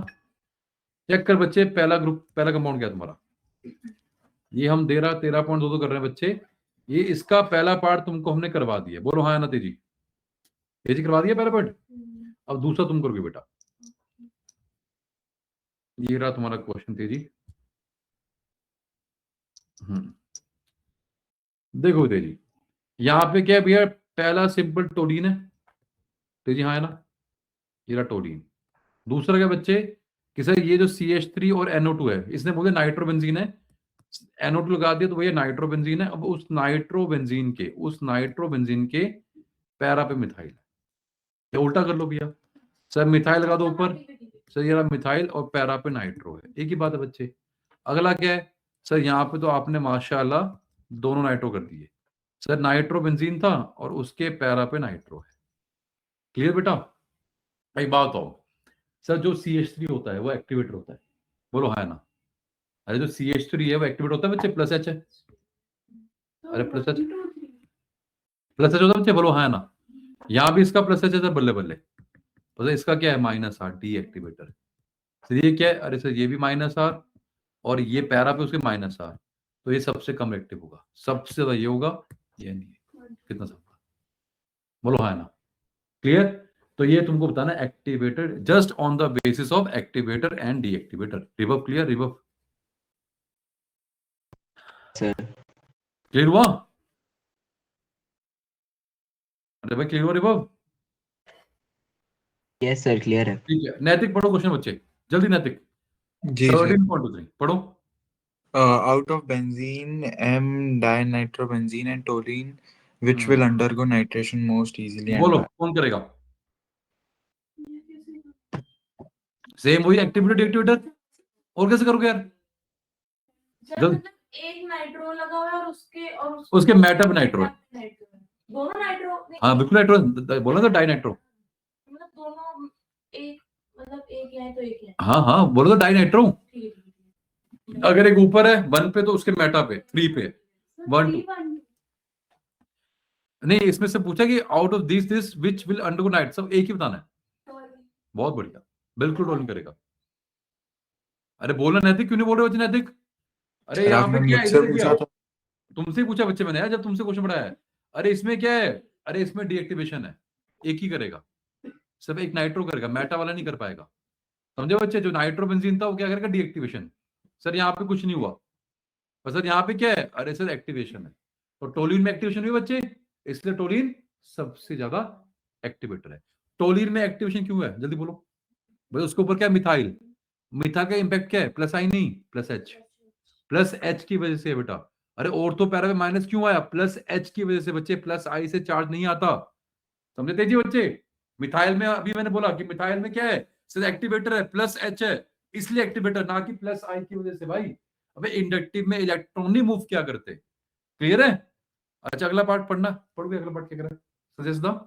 चेक कर बच्चे, पहला ग्रुप, पहला कंपाउंड क्या है तुम्हारा, ये हम दे रहा 13.22 कर रहे हैं बच्चे, ये इसका पहला पार्ट तुमको हमने करवा दिया, बोलो हाँ है ना तेजी, तेजी करवा दिया पहला पार्ट। अब दूसरा तुम करोगे बेटा, ये रहा तुम्हारा क्वेश्चन तेजी। देखो तेजी, यहाँ पे क्या है भैया, पहला सिंपल टोलीन है तेजी, हाँ है ना, ये रहा टोलीन। दूसरा क्या बच्चे, कि सर ये जो CH3 और NO2 है, इसने बोले नाइट्रोबेंजीन है, NO2 लगा दिया तो भैया नाइट्रोबेंजीन है। अब उस नाइट्रोबेंजीन के पैरा पे मिथाइल है, या उल्टा कर लो भैया, सर मिथाइल लगा दो ऊपर, सर ये रहा मिथाइल और पैरा पे नाइट्रो है, एक ही बात है बच्चे। अगला क्या है सर, यहाँ पे तो आपने माशाल्लाह दोनों नाइट्रो कर दिए, सर नाइट्रोबेंजीन था और उसके पैरा पे नाइट्रो है। क्लियर बेटा। एक बात बताओ सर, जो CH3 होता है वो एक्टिवेटर होता है, बोलो है ना। अरे जो CH3 है वो एक्टिवेट होता है बच्चे, प्लस H है, अरे प्लस H होता है बच्चे, बोलो हाँ है ना। यहाँ भी इसका प्लस H है सर, बल्ले बल्ले, तो इसका क्या है -R, डीएक्टिवेटर। सर ये क्या है, अरे सर ये भी -R, और ये पैरा पे उसके -R, तो ये सबसे कम एक्टिव होगा, सबसे ज्यादा ये होगा, ये नहीं है। कितना सब, बोलो हाँ है ना। क्लियर। तो ये तुमको बताना activator just on the basis of activator and deactivator. रिवर्ब क्लियर, रिवर्ब क्लियर हुआ, अरे भाई क्लियर हुआ रिवर्ब। यस सर क्लियर है। ठीक है, नैतिक पढ़ो क्वेश्चन बच्चे, जल्दी नैतिक, जी सर। 13.23 पढ़ो। Out of benzene, M dinitrobenzene and toluene, which will undergo nitration most easily and बोलो why? कौन करेगा, सेम वही एक्टिवेटर डीएक्टिवेटर, और कैसे करोगे यार, जल्दी एक नाइट्रो लगा हुआ है और उसके मेटा पे नाइट्रो है। दोनों नाइट्रो हाँ बिल्कुल नाइट्रो, बोला तो डाई नाइट्रो। मतलब दोनों एक, मतलब एक है तो एक है। हाँ हाँ बोलो तो डाई नाइट्रो। ठीक है, ठीक है। अगर एक ऊपर है 1 पे तो उसके मेटा पे 3 पे 1 2 नहीं, इसमें से पूछा कि out of this which will undergo night, सब एक ही बताना है। बहुत बढ़िया, बिल्कुल रोल करेगा। अरे बोलना नैतिक क्यों नहीं बोल रहे हो नैतिक? अरे सर यहाँ आपने पे क्या है, मुझसे इधर पूछा क्या था। तुमसे पूछा बच्चे मैंने यार, जब तुमसे क्वेश्चन पढ़ाया है। अरे इसमें क्या है, अरे इसमें डीएक्टिवेशन है, एक ही करेगा, सब एक नाइट्रो करेगा, मेटा वाला नहीं कर पाएगा। समझे बच्चे? जो नाइट्रो बेंजीन था वो क्या करेगा, डीएक्टिवेशन। सर यहाँ पे कुछ नहीं हुआ, और सर यहाँ पे क्या है, अरे सर एक्टिवेशन है। तो टोलिन में एक्टिवेशन हुई बच्चे, इसलिए टोलिन सबसे ज्यादा एक्टिवेटर है। टोलिन में एक्टिवेशन क्यों है, जल्दी बोलो भाई। उसके ऊपर क्या है, मिथाइल। मिथा का इंपैक्ट क्या है, प्लस आई नहीं प्लस एच, प्लस एच की वजह से बेटा। अरे ऑर्थो पैरा में माइनस क्यों आया, प्लस एच की वजह से बच्चे, प्लस आई से चार्ज नहीं आता। समझे तेजी बच्चे? मिथाइल में अभी मैंने बोला कि मिथाइल में क्या है, सिर्फ एक्टिवेटर है, प्लस एच है, इसलिए एक्टिवेटर, ना कि प्लस आई की वजह से भाई। अबे इंडक्टिव में इलेक्ट्रॉन ही मूव क्या करते, क्लियर है? अच्छा अगला पार्ट पढ़ना, पढ़ोगे अगला पार्ट क्या कर रहा है, सजेस्ट दो।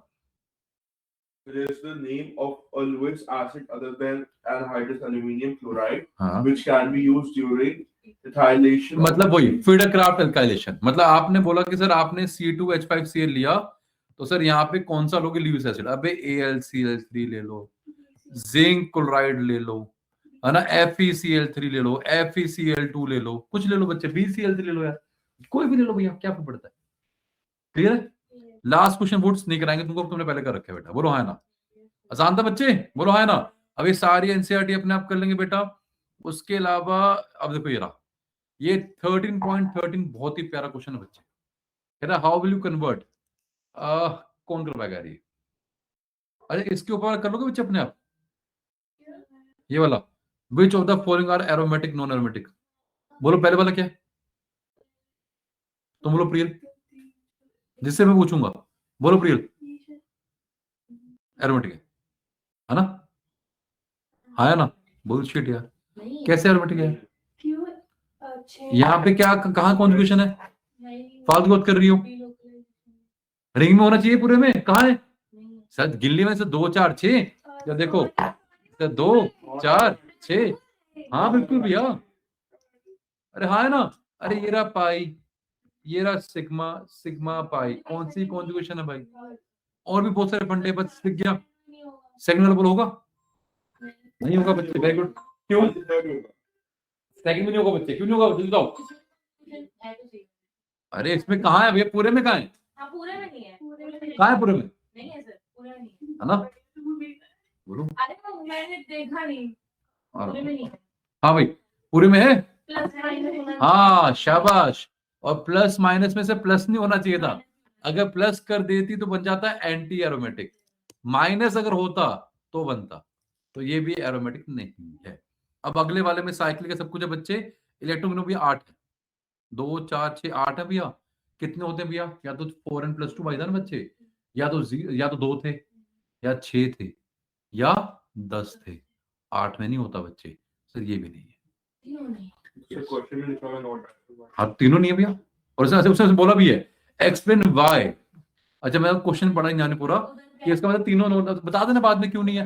It is the name of a Lewis acid other than anhydrous aluminum chloride, हाँ which can be used during ethylation. मतलब वही फीडरक्राफ्ट एल्काइलेशन। मतलब आपने बोला कि सर आपने C2H5Cl लिया, तो सर यहाँ पे कौन सा लोगे, ल्यूइस एसिड। अबे AlCl3 ले लो, जिंक क्लोराइड ले लो, है ना, FeCl3 ले लो, FeCl2 ले लो, कुछ ले लो बच्चे, BCl3 ले लो यार, कोई भी ले लो भैया, क्या फर्क पड़ता है। क्लियर है? लास्ट क्वेश्चन वुड्स नहीं कराएंगे तुमको, तुमने पहले कर रखे है बेटा, बोलो है ना। आसान था बच्चे, बोलो है ना। अभी सारी एनसीईआरटी अपने आप कर लेंगे बेटा। उसके अलावा अब देखो ये रहा, ये 13.13 बहुत ही प्यारा क्वेश्चन है बच्चे। कह रहा हाउ विल यू कन्वर्ट, कौन कर पाएगा यार ये? अरे इसके ऊपर कर लोगे बच्चे अपने आप, ये वाला, which of the following are aromatic non aromatic. बोलो पहले वाला क्या है, तुम बोलो प्रियल, जिससे मैं पूछूंगा, बोलो प्रियल। एरोमेटिक है ना? हाँ है ना? बुलशिट यार, कैसे एरोमेटिक है? यहाँ पे क्या कहाँ कॉन्जुगेशन है, फालतू बात कर रही हो। रिंग में होना चाहिए पूरे में, कहाँ है सर? गिल्ली में से 2 4 6, या देखो 2 4 6, हाँ बिल्कुल भैया। अरे हाँ है ना। अरे ये रहा पाई, ये रहा सिग्मा, सिग्मा पाई, कौन सी कॉन्जुगेशन है भाई? और भी बहुत सारे फंडे, बस दिख गया। सेकंड वाला बोलो होगा, नहीं होगा बच्चे, वेरी गुड। क्यों सेकंड में नहीं होगा बच्चे, क्यों नहीं होगा, जल्दी बताओ। अरे इसमें कहाँ है भैया, पूरे में कहाँ है? हाँ पूरे में नहीं है, कहाँ है पूरे में? नहीं है सर, पूरे में नहीं है ना, बोलो। अरे वो मैंने देखा नहीं, पूरे में नहीं है। हाँ भाई पूरे में है, प्लस माइनस हाँ शाबाश। और प्लस माइनस में से प्लस नहीं होना चाहिए था, अगर प्लस कर देती तो बन जाता एंटी एरोमेटिक, माइनस अगर होता तो बनता, तो ये भी एरोमेटिक नहीं है। अब अगले वाले में साइकिल के सब कुछ है बच्चे। इलेक्ट्रॉन भी 8 है, 2 4 6 8 है भैया। कितने होते हैं भैया, या तो 4n+2 भाई था ना बच्चे, या तो या तो 2 थे, या 6 थे, या 10 थे। 8 में नहीं होता बच्चे, सर ये भी नहीं है। So question में लिखा हुआ है not active. हाँ तीनों नहीं है भैया, और उसने बोला भी है एक्सप्लेन व्हाई। अच्छा मैं क्वेश्चन पढ़ा नहीं जाने पूरा, कि इसका मतलब तीनों बता देना बाद में क्यों नहीं है।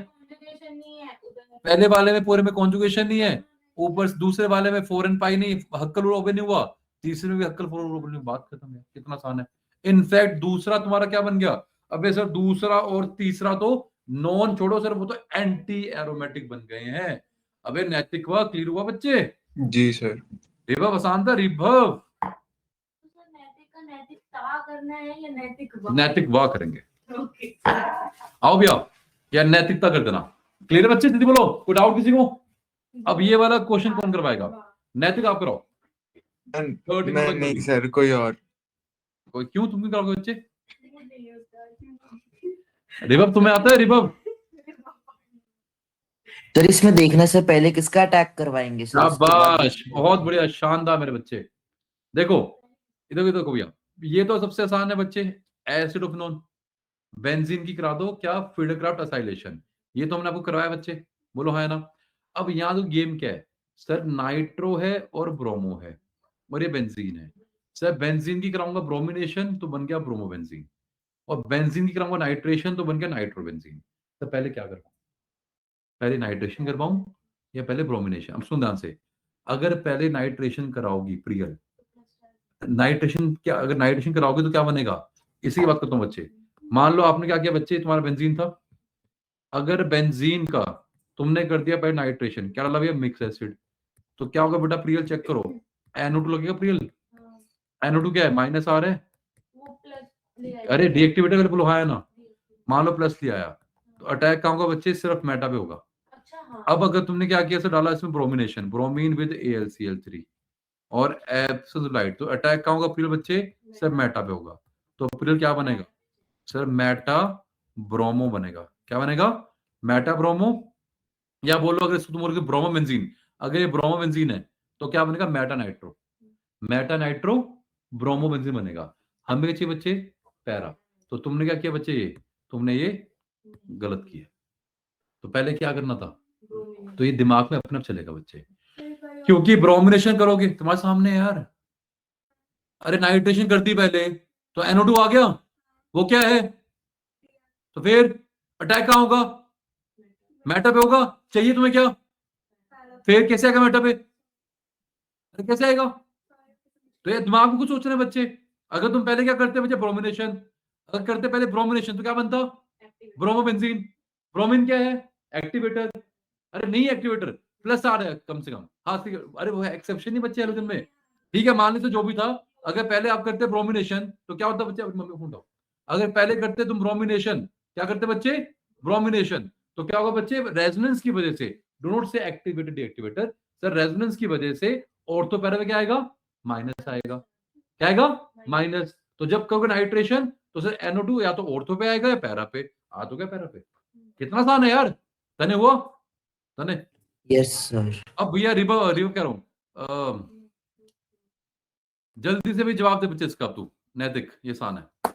पहले वाले में पूरे में कॉन्जुगेशन नहीं है, ऊपर दूसरे वाले में 4n पाई नहीं, हक्कल और नहीं हुआ, तीसरे में भी हक्कल 4 नहीं, बात खत्म है। कितना आसान है। इनफैक्ट दूसरा तुम्हारा क्या बन गया, अबे सर दूसरा और तीसरा तो नॉन छोड़ो सर, वो तो एंटी एरोमेटिक बन गए हैं। अबे नैतिक हुआ, क्लियर हुआ बच्चे? जी सर। रिभव आसान था, रिभव। नैतिक का नैतिकता करना है या नैतिक नैतिक वाह करेंगे, ओके आओ भैया, या नैतिकता कर देना। क्लियर बच्चे, जल्दी बोलो, कोई डाउट किसी को? अब ये वाला क्वेश्चन कौन करवाएगा, नैतिक आप कराओ। मैं नहीं सर, कोई और। कोई क्यों, तुम भी करोगे बच्चे? रिभव तुम्हें आता है, रिभव? तो इसमें देखने से पहले किसका अटैक करवाएंगे सर? शाबाश, बहुत बढ़िया, शानदार मेरे बच्चे। देखो इधर देखो भैया, ये तो सबसे आसान है बच्चे, एसिड ऑफ नॉन, बेंजीन की करा दो क्या, फील्डक्राफ्ट असाइलेशन, ये तो हमने आपको करवाया बच्चे, बोलो है ना। अब यहाँ तो गेम क्या है सर, नाइट्रो है और ब्रोमो है, और ये बेंजीन है। सर बेंजीन की कराऊंगा ब्रोमिनेशन तो बन गया ब्रोमोबेंजीन, और बेंजीन की कराऊंगा नाइट्रेशन तो बन गया नाइट्रोबेंजीन। तो पहले क्या करवाऊं, पहले नाइट्रेशन करवाऊं या पहले ब्रोमिनेशन? अब सुन ध्यान से, अगर पहले नाइट्रेशन कराओगी प्रियल, नाइट्रेशन क्या, अगर नाइट्रेशन कराओगे तो क्या बनेगा, इसी की बात करता हूँ बच्चे। मान लो आपने क्या किया बच्चे, तुम्हारा बेंजीन था, अगर बेंजीन का तुमने कर दिया पहले नाइट्रेशन, क्या डाला भैया, मिक्स एसिड, तो क्या होगा बेटा प्रियल, चेक करो, NO2 लगेगा प्रियल। NO2 क्या है, माइनस आ रहा है, वो प्लस ले आएगा। अरे डीएक्टिवेटर का बोलो है ना, मान लो प्लस ले आया, तो अटैक कहाँ होगा बच्चे, सिर्फ मेटा पे होगा। अच्छा हाँ। अब अगर तुमने क्या किया, सर डाला इसमें ब्रोमिनेशन, ब्रोमीन विद AlCl3 और एब्सोल्यूट, तो अटैक कहाँ होगा प्रियल बच्चे, सर मेटा पे होगा। तो प्रियल क्या बनेगा, सर मेटा ब्रोमो बनेगा। क्या बनेगा, मेटा ब्रोमो, या बोलो अगर इसको तुम बोलोगे ब्रोमोबेंजीन, अगर ये ब्रोमोबेंजीन है तो क्या बनेगा, Meta nitro, Meta nitro bromobenzene बनेगा। हमें क्या चाहिए बच्चे, पैरा। तो तुमने क्या किया बच्चे, ये तुमने ये गलत किया। तो पहले क्या करना था, तो ये दिमाग में अपने आप चलेगा बच्चे, क्योंकि ब्रोमिनेशन करोगे तुम्हारे सामने है यार, अरे नाइट्रेशन करती पहले तो NO2 आ गया, वो क्या है, तो फिर अटैक कहाँ होगा, मेटा पे होगा। चाहिए तुम्हें क्या, फिर कैसे आएगा मेटा पे, अरे कैसे आएगा, तो ये दिमाग में कुछ सोच रहे हैं बच्चे। अगर तुम पहले क्या करते बच्चे, ब्रोमिनेशन, अगर करते पहले ब्रोमिनेशन तो क्या बनता, ब्रोमोबेंजीन। ब्रोमीन क्या है, एक्टिवेटर, अरे नहीं एक्टिवेटर, प्लस आ रहा है कम से कम, हाँ ठीक है, अरे वो है एक्सेप्शन नहीं बच्चे हेलोजन में, ठीक है मान लीजिए जो भी था। अगर पहले आप करते ब्रोमिनेशन तो क्या होता बच्चे, मम्मी को फोन उठाओ, अगर पहले करते तुम ब्रोमिनेशन, क्या करते बच्चे, ब्रोमिनेशन, तो क्या होगा बच्चे, रेजोनेंस की वजह से, डू नॉट से एक्टिवेटेड डीएक्टिवेटर, सर रेजोनेंस की वजह से ऑर्थो पैरा में क्या आएगा, माइनस आएगा, क्या आएगा, माइनस। तो जब कहोगे नाइट्रेशन तो सर NO2 या तो ऑर्थो पे आएगा या पैरा पे, आ तो गया पैरा पे। कितना आसान है यार, तने हुआ, तने। Yes sir. अब भैया रिवर रिवर कह रहा हूं, जल्दी से भी जवाब दे बच्चे इसका। अब तू नैतिक, ये आसान है,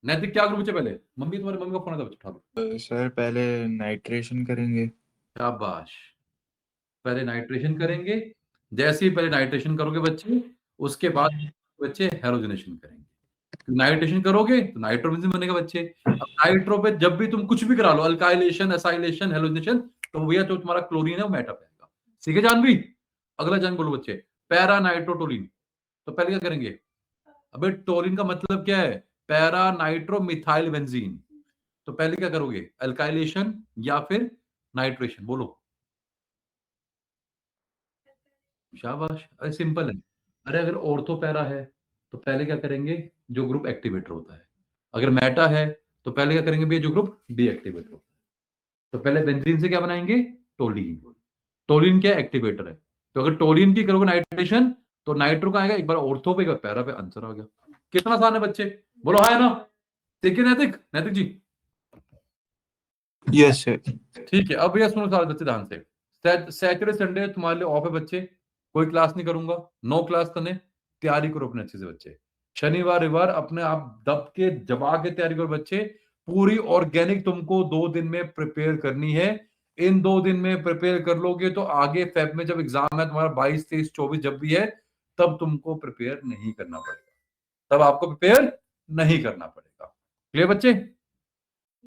नैतिक क्या करूं बच्चे, पहले मम्मी, तुम्हारे मम्मी का फोन आता बच्चे, उठा लो। सर पहले नाइट्रेशन करेंगे। शाबाश, पहले नाइट्रेशन करेंगे, जैसे ही पहले नाइट्रेशन करोगे बच्चे, उसके बाद बच्चे हेलोजनेशन करेंगे। नाइट्रेशन करोगे तो नाइट्रोबेंजीन बनेगा बच्चे। अब नाइट्रो पे जब भी तुम कुछ भी करा लो, अल्काइलेशन, एसाइलेशन, हेलोजनेशन, तो भैया जो तुम्हारा क्लोरीन है वो मेटा पे आएगा। ठीक है जानवी, अगला जान बोलो बच्चे, पैरा नाइट्रोटोलिन। तो पहले क्या करेंगे, अबे टोलिन का मतलब क्या है, पैरा नाइट्रो मिथाइल बेंजीन। तो पहले क्या करोगे, अल्काइलेशन या फिर नाइट्रेशन, बोलो। शाबाश, अरे सिंपल है। अरे अगर ऑर्थो पैरा है तो पहले क्या करेंगे, जो ग्रुप एक्टिवेटर होता है। अगर मेटा है तो पहले क्या करेंगे भैया, जो ग्रुप डीएक्टिवेटर होता है। तो पहले बेंजीन से क्या बनाएंगे, टोलिन। टोलिन क्या एक्टिवेटर है, तो अगर टोलिन की करोगे नाइट्रेशन तो नाइट्रो का आएगा, एक बार ऑर्थो पे एक बार पैरा पे, आंसर आ गया। कितना आसान है बच्चे, बोलो हाँ है ना। ठीक है नैतिक, नैतिक जी यस सर। ठीक है। अब भैया सुनो सारे बच्चे ध्यान से, सैटरडे संडे तुम्हारे लिए ऑफ है बच्चे, कोई क्लास नहीं करूंगा, नो क्लास तने, तैयारी करो अपने अच्छे से बच्चे। शनिवार रविवार अपने आप दब के जमा के तैयारी करो बच्चे, पूरी ऑर्गेनिक तुमको 2 दिन में प्रिपेयर करनी है। इन 2 दिन में प्रिपेयर कर लोगे तो आगे फेब में जब एग्जाम है तुम्हारा 22, 23, 24 जब भी है, तब तुमको प्रिपेयर नहीं करना पड़ेगा, तब आपको प्रिपेयर नहीं करना पड़ेगा। क्लियर बच्चे।